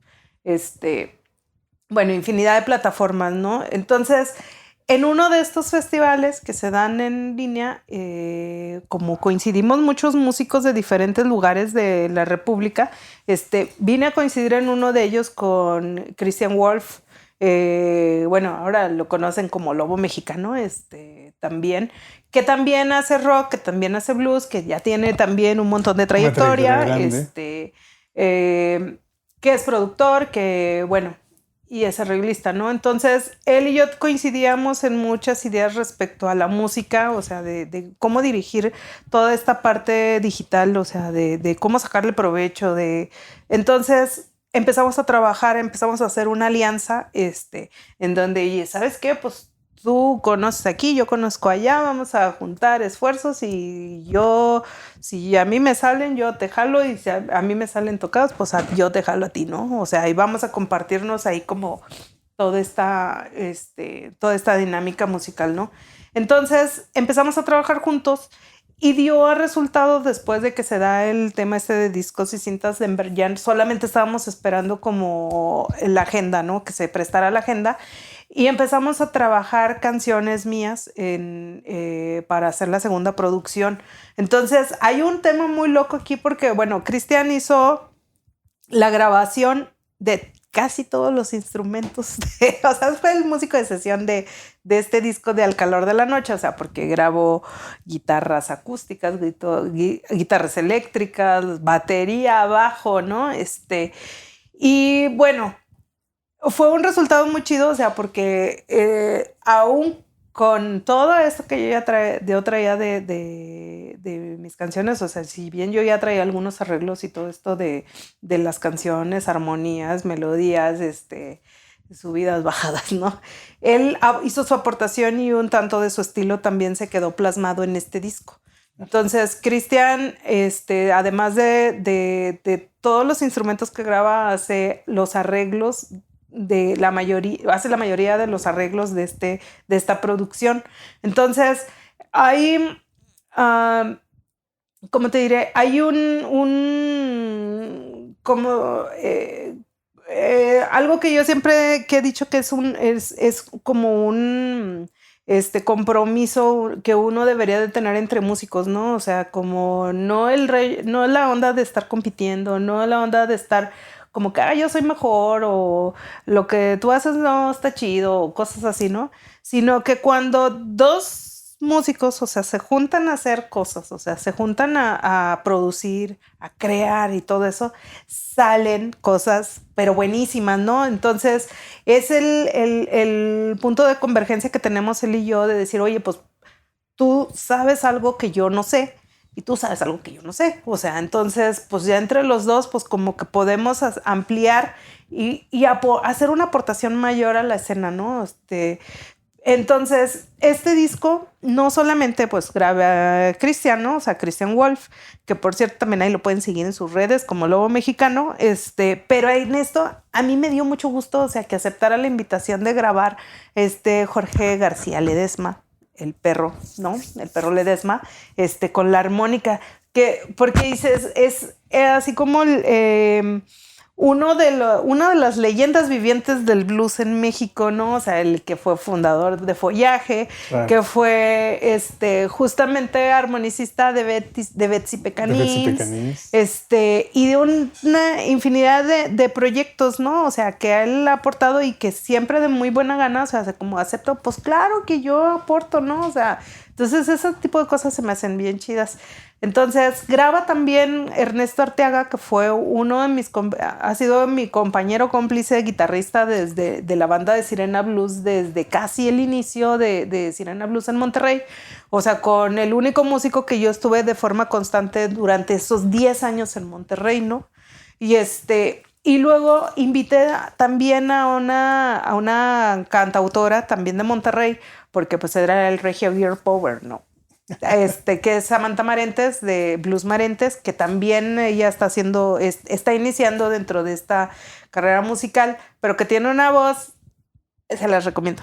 bueno, infinidad de plataformas, ¿no? Entonces, en uno de estos festivales que se dan en línea, como coincidimos muchos músicos de diferentes lugares de la República, vine a coincidir en uno de ellos con Christian Wolf. Bueno, ahora lo conocen como Lobo Mexicano, también, que también hace rock, que también hace blues, que ya tiene también un montón de trayectoria, que es productor, que bueno, y es arreglista, ¿no? Entonces, él y yo coincidíamos en muchas ideas respecto a la música, o sea, de cómo dirigir toda esta parte digital, o sea, de cómo sacarle provecho, Entonces, empezamos a trabajar, empezamos a hacer una alianza, en donde, ¿sabes qué? Pues tú conoces aquí, yo conozco allá, vamos a juntar esfuerzos y si a mí me salen, yo te jalo, y si a mí me salen tocados, pues yo te jalo a ti, ¿no? O sea, y vamos a compartirnos ahí como toda esta dinámica musical, ¿no? Entonces empezamos a trabajar juntos y dio resultado después de que se da el tema de discos y cintas de Denver. Ya solamente estábamos esperando como la agenda, ¿no? Que se prestara la agenda. Y empezamos a trabajar canciones mías para hacer la segunda producción. Entonces, hay un tema muy loco aquí porque, bueno, Cristian hizo la grabación de casi todos los instrumentos. O sea, fue el músico de sesión de este disco de Al Calor de la Noche. O sea, porque grabó guitarras acústicas, guitarras eléctricas, batería, bajo, ¿no? Y bueno, fue un resultado muy chido, o sea, porque aún con todo esto que yo ya traía de mis canciones, o sea, si bien yo ya traía algunos arreglos y todo esto de las canciones, armonías, melodías, subidas, bajadas, ¿no? Él hizo su aportación y un tanto de su estilo también se quedó plasmado en este disco. Entonces, Cristian, además de todos los instrumentos que graba, hace los arreglos de la mayoría, hace la mayoría de los arreglos de esta producción. Entonces, hay, ¿cómo te diré? Hay algo que yo siempre he dicho que es como un compromiso que uno debería de tener entre músicos, ¿no? O sea, como no la onda de estar compitiendo, no la onda de estar como que yo soy mejor o lo que tú haces no está chido o cosas así, ¿no? Sino que cuando dos músicos, o sea, se juntan a hacer cosas, o sea, se juntan a producir, a crear y todo eso, salen cosas, pero buenísimas, ¿no? Entonces, es el punto de convergencia que tenemos él y yo de decir, oye, pues tú sabes algo que yo no sé y tú sabes algo que yo no sé. O sea, entonces, pues ya entre los dos, pues como que podemos ampliar y hacer una aportación mayor a la escena, ¿no? Entonces, este disco no solamente pues graba Cristian, ¿no? O sea, Cristian Wolf, que por cierto también ahí lo pueden seguir en sus redes como Lobo Mexicano, pero en esto a mí me dio mucho gusto, o sea, que aceptara la invitación de grabar Jorge García Ledesma, el perro, ¿no? El perro Ledesma, con la armónica, porque dices, es así como una de las leyendas vivientes del blues en México, ¿no? O sea, el que fue fundador de Follaje, claro, que fue justamente armonicista de Betsy Pecanins, y de una infinidad de proyectos, ¿no? O sea, que él ha aportado y que siempre de muy buena gana, o sea, como acepto, pues claro que yo aporto, ¿no? O sea, entonces ese tipo de cosas se me hacen bien chidas. Entonces graba también Ernesto Arteaga, que fue ha sido mi compañero cómplice guitarrista de la banda de Sirena Blues desde casi el inicio de Sirena Blues en Monterrey. O sea, con el único músico que yo estuve de forma constante durante esos 10 años en Monterrey, ¿no? Y luego invité también a una cantautora también de Monterrey, porque pues era el Regio Girl Power, ¿no? Que es Samantha Marentes de Blues Marentes, que también ella está iniciando dentro de esta carrera musical, pero que tiene una voz, se las recomiendo,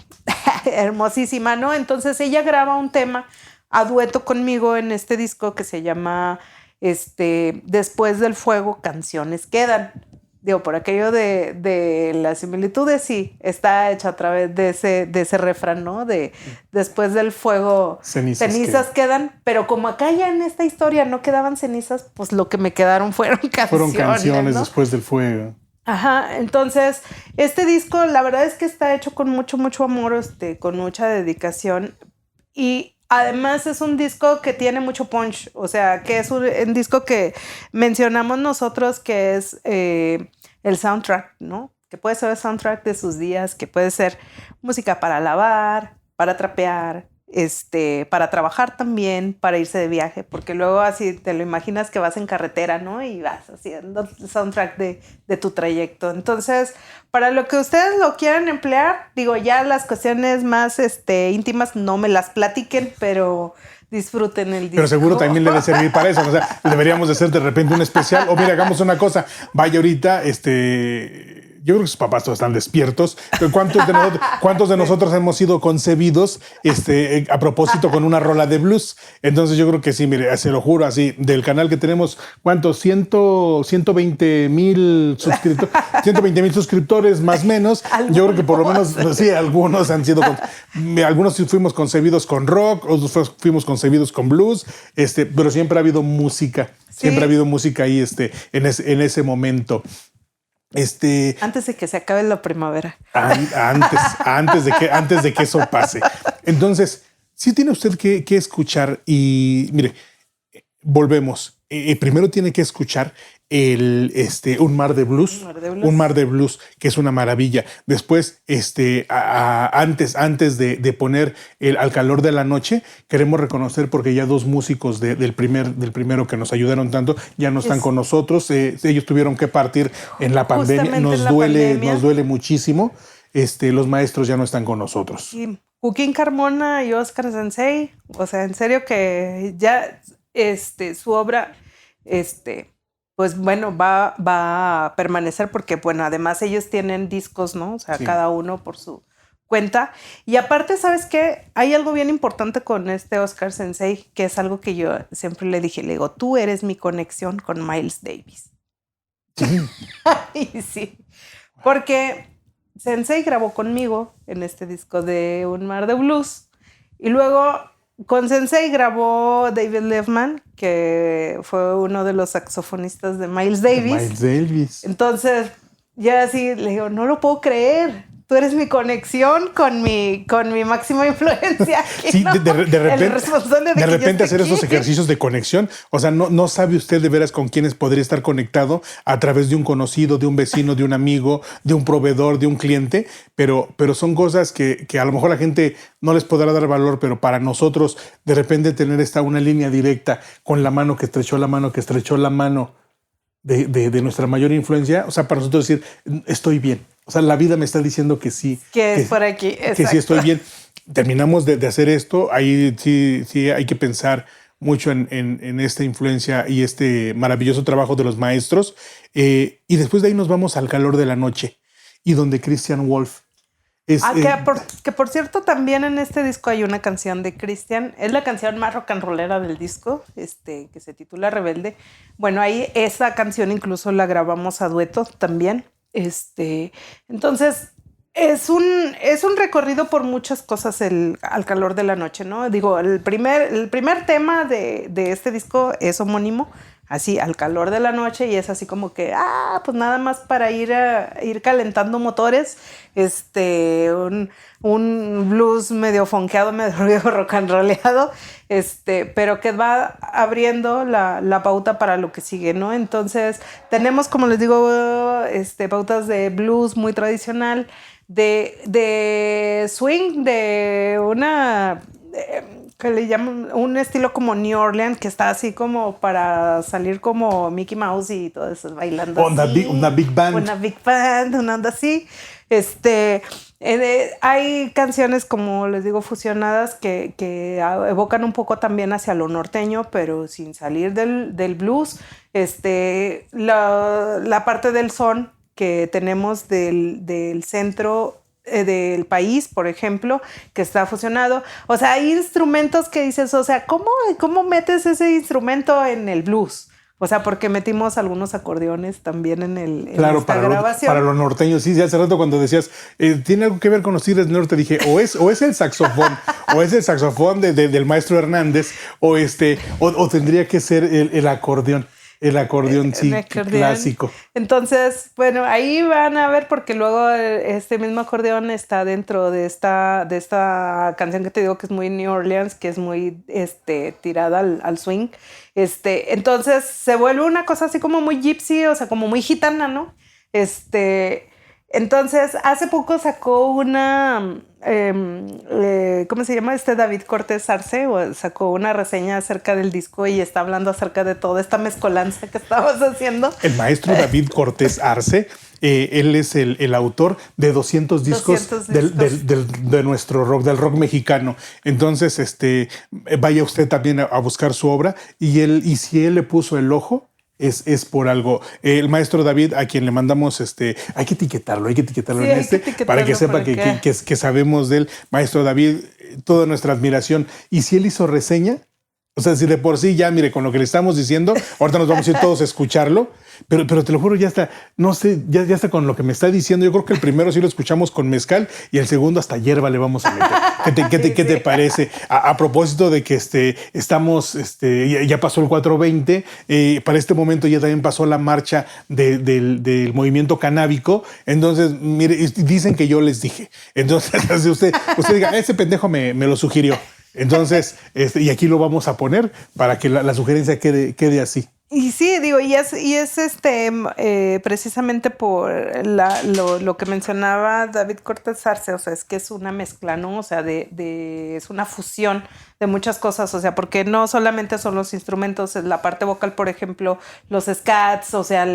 hermosísima, ¿no? Entonces ella graba un tema a dueto conmigo en este disco que se llama Después del Fuego, Canciones Quedan. Digo, por aquello de las similitudes, sí, está hecho a través de ese refrán, ¿no? De después del fuego, cenizas quedan, pero como acá ya en esta historia no quedaban cenizas, pues lo que me quedaron fueron canciones. Fueron canciones, ¿no? Después del fuego. Ajá, entonces, este disco, la verdad es que está hecho con mucho, mucho amor, con mucha dedicación, y además es un disco que tiene mucho punch, o sea, que es un disco que mencionamos nosotros que es el soundtrack, ¿no? Que puede ser el soundtrack de sus días, que puede ser música para lavar, para trapear, para trabajar también, para irse de viaje, porque luego así te lo imaginas que vas en carretera, ¿no? Y vas haciendo el soundtrack de tu trayecto. Entonces, para lo que ustedes lo quieran emplear, digo, ya las cuestiones más íntimas no me las platiquen, pero disfruten el disco. Pero seguro también le debe servir para eso, ¿no? O sea, deberíamos de hacer de repente un especial, o mira, hagamos una cosa, vaya ahorita, yo creo que sus papás todos están despiertos. ¿Cuántos de nosotros hemos sido concebidos a propósito con una rola de blues? Entonces yo creo que sí, mire, se lo juro así, del canal que tenemos, ¿cuántos? 120,000 suscriptores, 120,000 suscriptores más o menos. Yo creo que por lo menos, sí, algunos han sido, algunos fuimos concebidos con rock, otros fuimos concebidos con blues, pero siempre ha habido música, siempre ha habido música ahí en ese momento. Antes de que se acabe la primavera. Antes de que eso pase. Entonces, sí tiene usted que escuchar y mire, volvemos. Primero tiene que escuchar Un Mar de Blues. Un Mar de Blues, que es una maravilla. Después, antes de poner Al Calor de la Noche, queremos reconocer porque ya dos músicos del primero que nos ayudaron tanto ya no están con nosotros. Ellos tuvieron que partir en la pandemia. Nos duele muchísimo. Los maestros ya no están con nosotros. Sí. Joaquín Carmona y Oscar Sensei, o sea, en serio que ya su obra, pues bueno, va a permanecer porque, bueno, además ellos tienen discos, ¿no? O sea, sí, cada uno por su cuenta. Y aparte, ¿sabes qué? Hay algo bien importante con Oscar Sensei, que es algo que yo siempre le dije, le digo, tú eres mi conexión con Miles Davis. Y sí, porque Sensei grabó conmigo en este disco de Un Mar de Blues. Y luego con Sensei grabó David Levman, que fue uno de los saxofonistas de Miles Davis. Entonces, ya así le digo, no lo puedo creer. Tú eres mi conexión con mi máxima influencia. Sí, ¿no? de repente hacer esos ejercicios de conexión. O sea, no sabe usted de veras con quiénes podría estar conectado a través de un conocido, de un vecino, de un amigo, de un proveedor, de un cliente. Pero son cosas que a lo mejor la gente no les podrá dar valor, pero para nosotros de repente tener una línea directa con la mano que estrechó la mano de nuestra mayor influencia. O sea, para nosotros decir, estoy bien. O sea, la vida me está diciendo que sí. Que es por aquí. Que sí estoy bien. Terminamos de hacer esto. Ahí sí hay que pensar mucho en esta influencia y este maravilloso trabajo de los maestros. Y después de ahí nos vamos al Calor de la Noche y donde Christian Wolff que por cierto, también en este disco hay una canción de Christian. Es la canción más rock and rollera del disco, que se titula Rebelde. Bueno, ahí esa canción incluso la grabamos a dueto también. Entonces, es un recorrido por muchas cosas al calor de la noche, ¿no? Digo, el primer tema de este disco es homónimo, así, al calor de la noche, y es así como que, pues nada más para ir calentando motores, un blues medio funkeado, medio rock and rolleado, pero que va abriendo la pauta para lo que sigue, ¿no? Entonces, tenemos, como les digo, pautas de blues muy tradicional, de swing, de una... que le llaman un estilo como New Orleans, que está así como para salir como Mickey Mouse y todo eso, bailando una big band. Una big band, una onda así. Hay canciones, como les digo, fusionadas que evocan un poco también hacia lo norteño, pero sin salir del blues. La parte del son que tenemos del centro del país, por ejemplo, que está fusionado. O sea, hay instrumentos que dices, o sea, ¿cómo metes ese instrumento en el blues? O sea, porque metimos algunos acordeones también en esta grabación. Para lo norteño, sí. Hace rato cuando decías, ¿tiene algo que ver con los Tigres del Norte? Dije, o es el saxofón, o es el saxofón del maestro Hernández, o tendría que ser el acordeón. El acordeón, sí, clásico. Entonces, bueno, ahí van a ver, porque luego este mismo acordeón está dentro de esta canción que te digo que es muy New Orleans, que es muy tirada al swing. Entonces se vuelve una cosa así como muy gypsy, o sea, como muy gitana, ¿no? Entonces, hace poco sacó una, ¿cómo se llama? David Cortés Arce, sacó una reseña acerca del disco y está hablando acerca de toda esta mezcolanza que estabas haciendo. El maestro David Cortés Arce, él es el autor de 200 discos, de nuestro rock, del rock mexicano. Entonces, vaya usted también a buscar su obra y si él le puso el ojo, es por algo. El maestro David, a quien le mandamos, hay que etiquetarlo sí, para que sepa que sabemos de él. Maestro David, toda nuestra admiración. Y si él hizo reseña, o sea, si de por sí ya, mire, con lo que le estamos diciendo, ahorita nos vamos a ir todos a escucharlo, pero te lo juro, ya está, no sé, ya está con lo que me está diciendo. Yo creo que el primero sí lo escuchamos con mezcal y el segundo hasta hierba le vamos a meter. ¿Qué te parece? A propósito de que estamos, ya pasó el 420, para este momento ya también pasó la marcha del movimiento canábico. Entonces, mire, dicen que yo les dije. Entonces, usted diga, ese pendejo me lo sugirió. Entonces, y aquí lo vamos a poner para que la sugerencia quede así. Y sí, digo, y es precisamente por lo que mencionaba David Cortés Arce, o sea, es que es una mezcla, ¿no? O sea, es una fusión de muchas cosas, o sea, porque no solamente son los instrumentos, es la parte vocal, por ejemplo, los scats, o sea,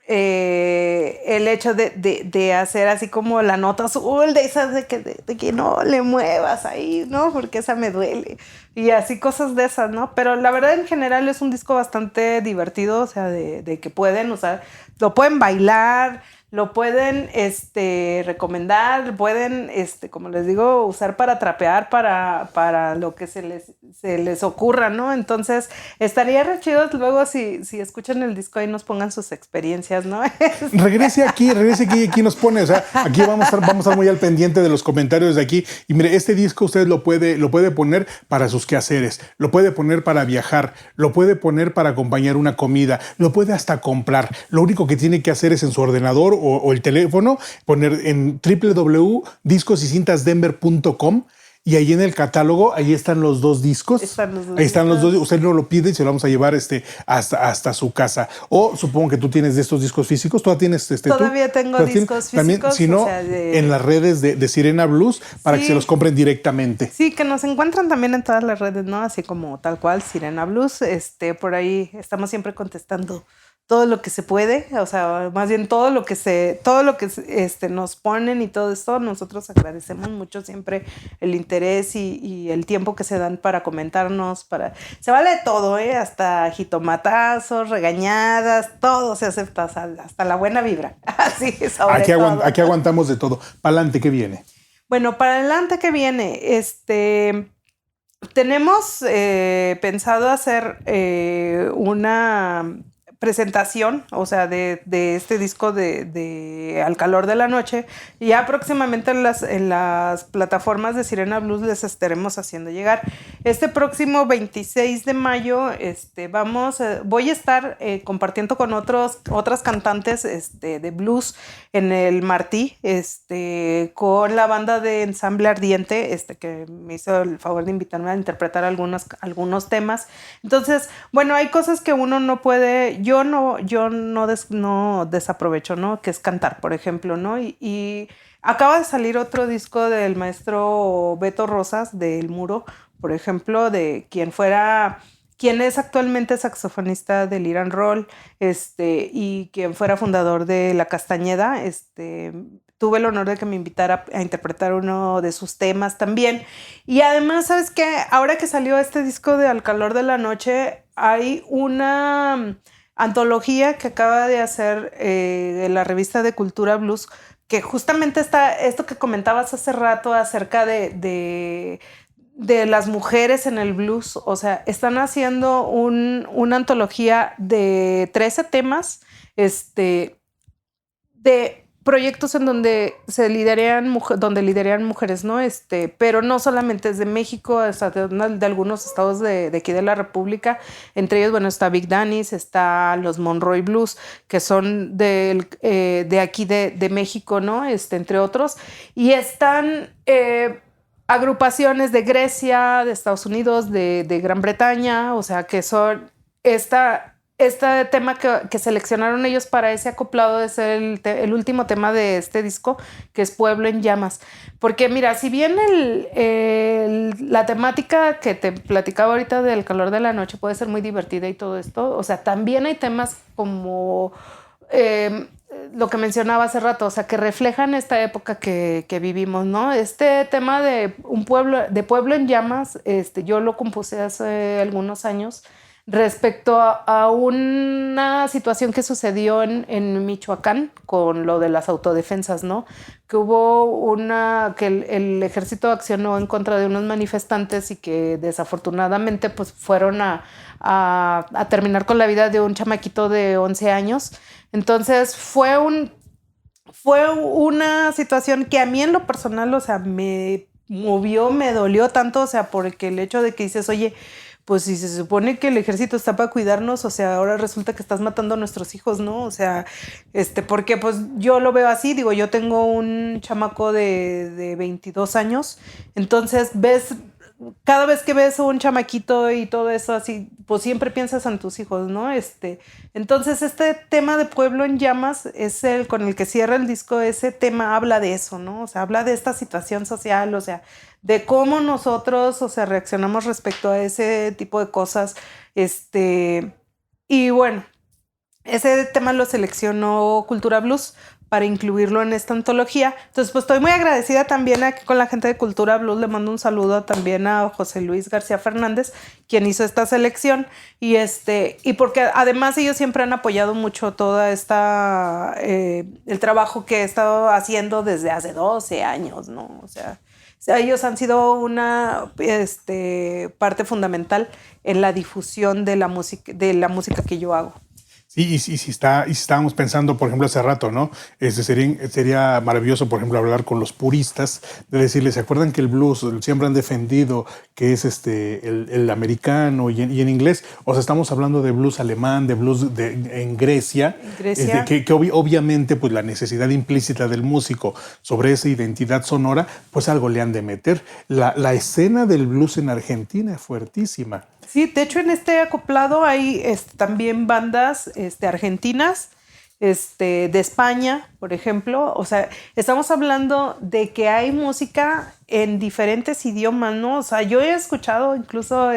el hecho de hacer así como la nota azul, de esas de que no le muevas ahí, ¿no? Porque esa me duele. Y así cosas de esas, ¿no? Pero la verdad en general es un disco bastante divertido, o sea, de que pueden usar, lo pueden bailar, lo pueden recomendar, pueden, como les digo, usar para trapear, para lo que se les ocurra, ¿no? Entonces, estaría re chido luego si escuchan el disco y nos pongan sus experiencias, ¿no? Regrese aquí nos pone, o sea, aquí vamos a estar muy al pendiente de los comentarios de aquí. Y mire, este disco usted lo puede poner para sus quehaceres, lo puede poner para viajar, lo puede poner para acompañar una comida, lo puede hasta comprar. Lo único que tiene que hacer es en su ordenador o el teléfono, poner en www.discosycintasdenver.com y ahí en el catálogo, ahí están los dos discos. Ahí están los dos. Usted no lo pide y se lo vamos a llevar hasta su casa. O supongo que tú tienes de estos discos físicos. ¿Todavía tienes Todavía tengo discos físicos. También, si no, en las redes de Sirena Blues para que se los compren directamente. Sí, que nos encuentran también en todas las redes, ¿no? Así como tal cual, Sirena Blues. Por ahí estamos siempre contestando todo lo que se puede, o sea, más bien todo lo que nos ponen y todo esto, nosotros agradecemos mucho siempre el interés y el tiempo que se dan para comentarnos, se vale de todo, hasta jitomatazos, regañadas, todo se acepta, hasta la buena vibra. Así es. Aquí aguantamos de todo. Pa'lante, ¿qué viene? Bueno, para adelante, ¿qué viene? Tenemos pensado hacer una presentación, o sea, de este disco de Al Calor de la Noche. Ya próximamente en las plataformas de Sirena Blues les estaremos haciendo llegar. Este próximo 26 de mayo voy a estar compartiendo con otras cantantes algunos blues en el Martí, con la banda de Ensamble Ardiente, que me hizo el favor de invitarme a interpretar algunos temas. Entonces, bueno, hay cosas que uno no puede, yo no desaprovecho, ¿no? Que es cantar, por ejemplo, ¿no? Y acaba de salir otro disco del maestro Beto Rosas, de El Muro, por ejemplo, de quien es actualmente saxofonista del Irán Roll, y quien fuera fundador de La Castañeda. Tuve el honor de que me invitara a interpretar uno de sus temas también. Y además, ¿sabes qué? Ahora que salió este disco de Al Calor de la Noche, hay una antología que acaba de hacer la revista de Cultura Blues, que justamente está esto que comentabas hace rato acerca de las mujeres en el blues. O sea, están haciendo una antología de 13 temas, de proyectos en donde lideran mujeres, ¿no? Pero no solamente es de México, hasta de algunos estados de aquí de la República. Entre ellos, bueno, está Big Danny's, está los Monroy Blues, que son de aquí de México, ¿no? Entre otros. Y están agrupaciones de Grecia, de Estados Unidos, de Gran Bretaña, o sea, que son este tema que seleccionaron ellos para ese acoplado es el último tema de este disco, que es Pueblo en Llamas. Porque mira, si bien la temática que te platicaba ahorita del calor de la noche puede ser muy divertida y todo esto, o sea, también hay temas como lo que mencionaba hace rato, o sea, que reflejan esta época que vivimos, ¿no? Este tema de Pueblo en Llamas, yo lo compuse hace algunos años, respecto a una situación que sucedió en Michoacán con lo de las autodefensas, ¿no? Que hubo que el ejército accionó en contra de unos manifestantes y que desafortunadamente pues fueron a terminar con la vida de un chamaquito de 11 años. Entonces fue una situación que a mí en lo personal, o sea, me movió, me dolió tanto, o sea, porque el hecho de que dices, oye, pues si se supone que el ejército está para cuidarnos, o sea, ahora resulta que estás matando a nuestros hijos, ¿no? O sea, porque pues yo lo veo así, digo, yo tengo un chamaco de 22 años, entonces cada vez que ves a un chamaquito y todo eso así, pues siempre piensas en tus hijos, ¿no? Entonces este tema de Pueblo en Llamas es el con el que cierra el disco. Ese tema habla de eso, ¿no? O sea, habla de esta situación social, o sea, de cómo nosotros, o sea, reaccionamos respecto a ese tipo de cosas. Y bueno, ese tema lo seleccionó Cultura Blues para incluirlo en esta antología. Entonces, pues estoy muy agradecida también aquí con la gente de Cultura Blues. Le mando un saludo también a José Luis García Fernández, quien hizo esta selección. Y porque además ellos siempre han apoyado mucho toda el trabajo que he estado haciendo desde hace 12 años, ¿no? O sea, ellos han sido una parte fundamental en la difusión de la música que yo hago. Sí, y si estábamos pensando, por ejemplo, hace rato, ¿no? Sería maravilloso, por ejemplo, hablar con los puristas, de decirles, ¿se acuerdan que el blues siempre han defendido que es el americano y en inglés? O sea, estamos hablando de blues alemán, de blues en Grecia. Que obviamente, pues la necesidad implícita del músico sobre esa identidad sonora, pues algo le han de meter. La escena del blues en Argentina es fuertísima. Sí, de hecho en este acoplado hay también bandas argentinas, de España, por ejemplo. O sea, estamos hablando de que hay música en diferentes idiomas, ¿no? O sea, yo he escuchado incluso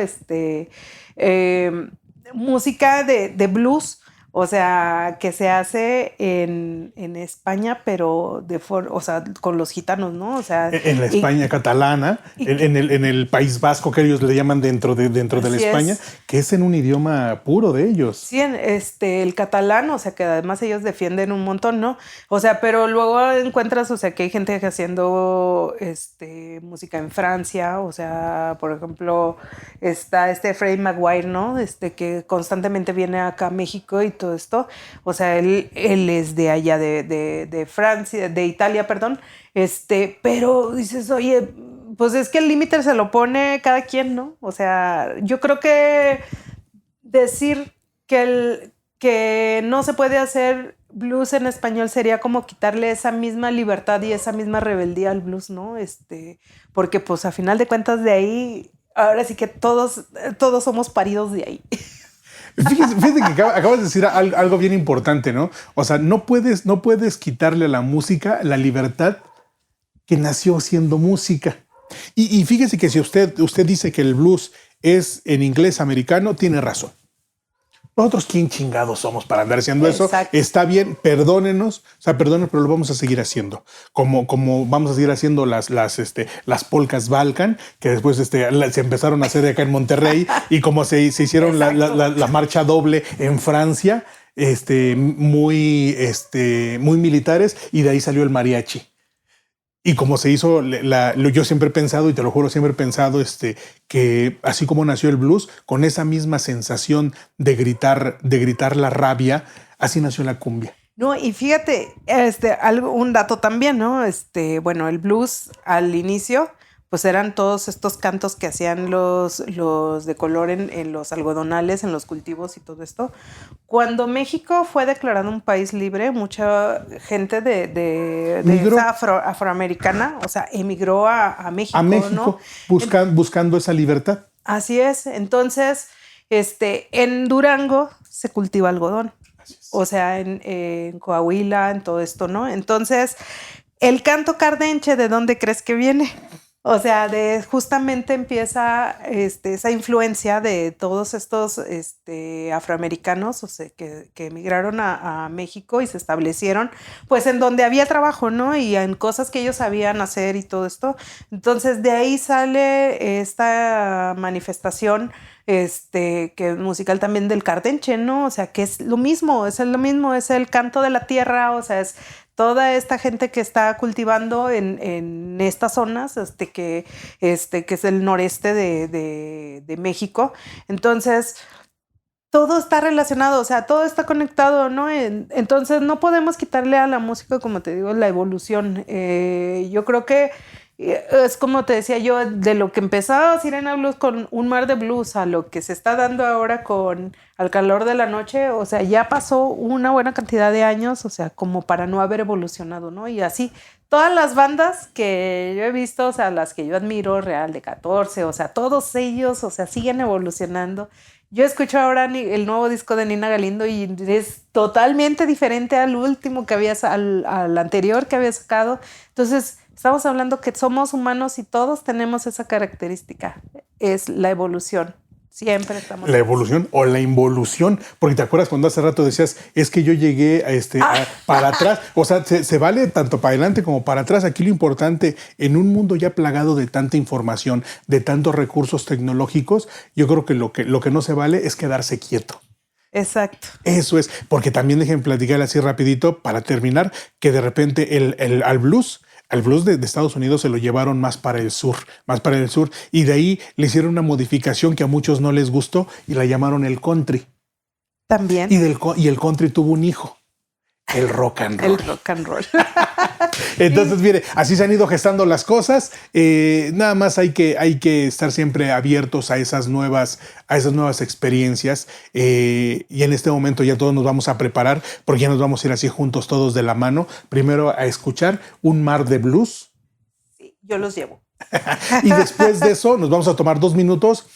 música de blues, o sea, que se hace en España, pero o sea, con los gitanos, ¿no? O sea, en la España catalana, en el País Vasco, que ellos le llaman dentro de la España, que es en un idioma puro de ellos. Sí, el catalán, o sea, que además ellos defienden un montón, ¿no? O sea, pero luego encuentras, o sea, que hay gente haciendo música en Francia, o sea, por ejemplo, está Freddie Maguire, ¿no? Que constantemente viene acá a México y todo esto. O sea, él es de allá, de Francia, de Italia, perdón. Pero dices, oye, pues es que el límite se lo pone cada quien, ¿no? O sea, yo creo que decir que no se puede hacer blues en español sería como quitarle esa misma libertad y esa misma rebeldía al blues, ¿no? Porque pues a final de cuentas de ahí, ahora sí que todos somos paridos de ahí. Fíjate que acabas de decir algo bien importante, ¿no? O sea, no puedes quitarle a la música la libertad que nació siendo música. Y fíjese que si usted dice que el blues es en inglés americano, tiene razón. Nosotros, ¿quién chingados somos para andar haciendo eso? Exacto. Está bien, perdónenos, pero lo vamos a seguir haciendo. Como vamos a seguir haciendo las polcas Balkan, que después se empezaron a hacer acá en Monterrey, y como se hicieron la marcha doble en Francia, muy militares, y de ahí salió el mariachi. Y como se hizo, yo siempre he pensado, y te lo juro, siempre he pensado que así como nació el blues, con esa misma sensación de gritar la rabia, así nació la cumbia. No, y fíjate, un dato también, ¿no? Bueno, el blues al inicio, pues eran todos estos cantos que hacían los de color en los algodonales, en los cultivos y todo esto. Cuando México fue declarado un país libre, mucha gente de esa afroamericana, o sea, emigró a México. A México, ¿no? Buscando esa libertad. Así es. Entonces, en Durango se cultiva algodón. O sea, en Coahuila, en todo esto, ¿no? Entonces, el canto cardenche, ¿de dónde crees que viene? O sea, justamente empieza esa influencia de todos estos afroamericanos, o sea, que emigraron a México y se establecieron, pues en donde había trabajo, ¿no? Y en cosas que ellos sabían hacer y todo esto. Entonces, de ahí sale esta manifestación que es musical también del cardenche, ¿no? O sea, que es lo mismo, es el canto de la tierra, o sea, es toda esta gente que está cultivando en estas zonas, que es el noreste de México. Entonces, todo está relacionado, o sea, todo está conectado, ¿no? Entonces, no podemos quitarle a la música, como te digo, la evolución. Yo creo que es como te decía yo, de lo que empezaba Sirena Blues con un mar de blues a lo que se está dando ahora con Al calor de la noche, o sea, ya pasó una buena cantidad de años, o sea, como para no haber evolucionado, ¿no? Y así, todas las bandas que yo he visto, o sea, las que yo admiro, Real de 14, o sea, todos ellos, o sea, siguen evolucionando. Yo escucho ahora el nuevo disco de Nina Galindo y es totalmente diferente al último que al anterior que había sacado. Entonces, estamos hablando que somos humanos y todos tenemos esa característica, es la evolución. Siempre estamos. La evolución o la involución, porque te acuerdas cuando hace rato decías, es que yo llegué para atrás, o sea, se vale tanto para adelante como para atrás. Aquí lo importante, en un mundo ya plagado de tanta información, de tantos recursos tecnológicos, yo creo que lo que no se vale es quedarse quieto. Exacto. Eso es, porque también dejen platicar así rapidito para terminar, que de repente al blues de Estados Unidos se lo llevaron más para el sur, y de ahí le hicieron una modificación que a muchos no les gustó y la llamaron el country. También. Y el country tuvo un hijo, el rock and roll. El rock and roll. Entonces, mire, así se han ido gestando las cosas. Nada más hay que estar siempre abiertos a esas nuevas experiencias. Y en este momento ya todos nos vamos a preparar porque ya nos vamos a ir así juntos todos de la mano. Primero a escuchar un mar de blues. Sí, yo los llevo. Y después de eso nos vamos a tomar 2 minutos.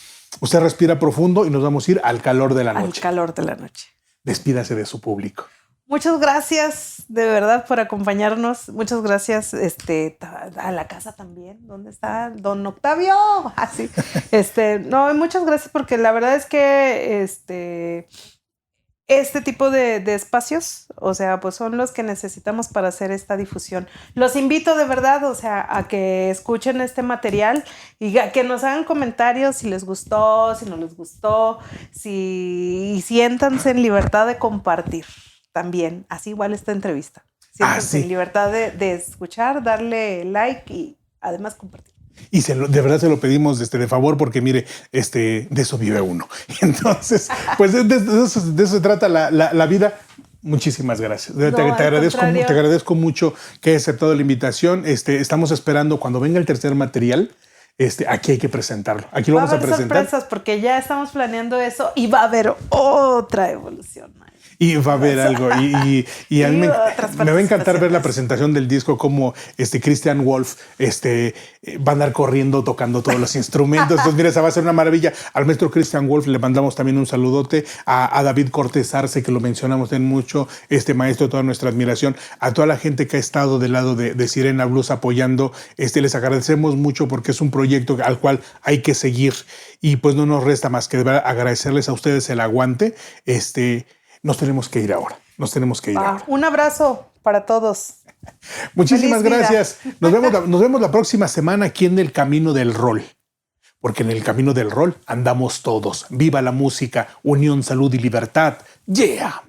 Usted respira profundo y nos vamos a ir al calor de la noche. Al calor de la noche. Despídase de su público. Muchas gracias de verdad por acompañarnos. Muchas gracias a la casa también. ¿Dónde está don Octavio? Así. No, muchas gracias porque la verdad es que este tipo de espacios, o sea, pues son los que necesitamos para hacer esta difusión. Los invito de verdad, o sea, a que escuchen este material y a que nos hagan comentarios si les gustó, si no les gustó, y siéntanse en libertad de compartir. También, así igual esta entrevista. Siéntanse en libertad de escuchar, darle like y además compartir. Y de verdad se lo pedimos de favor porque mire, de eso vive uno. Entonces, pues de eso se trata la vida. Muchísimas gracias. Te agradezco mucho que hayas aceptado la invitación. Estamos esperando cuando venga el tercer material. Aquí hay que presentarlo. Aquí lo vamos a presentar. Va a haber sorpresas porque ya estamos planeando eso y va a haber otra evolución. Y va a haber algo. Y a mí me va a encantar ver la presentación del disco, como Christian Wolf va a andar corriendo tocando todos los instrumentos. Entonces, mira, esa va a ser una maravilla. Al maestro Christian Wolf le mandamos también un saludote. A David Cortés Arce, que lo mencionamos en mucho, maestro, toda nuestra admiración. A toda la gente que ha estado del lado de Sirena Blues apoyando. Les agradecemos mucho porque es un proyecto al cual hay que seguir. Y pues no nos resta más que agradecerles a ustedes el aguante. Nos tenemos que ir ahora. Un abrazo para todos. Muchísimas gracias. Nos vemos la próxima semana aquí en El Camino del Rol. Porque en el Camino del Rol andamos todos. Viva la música, unión, salud y libertad. ¡Yeah!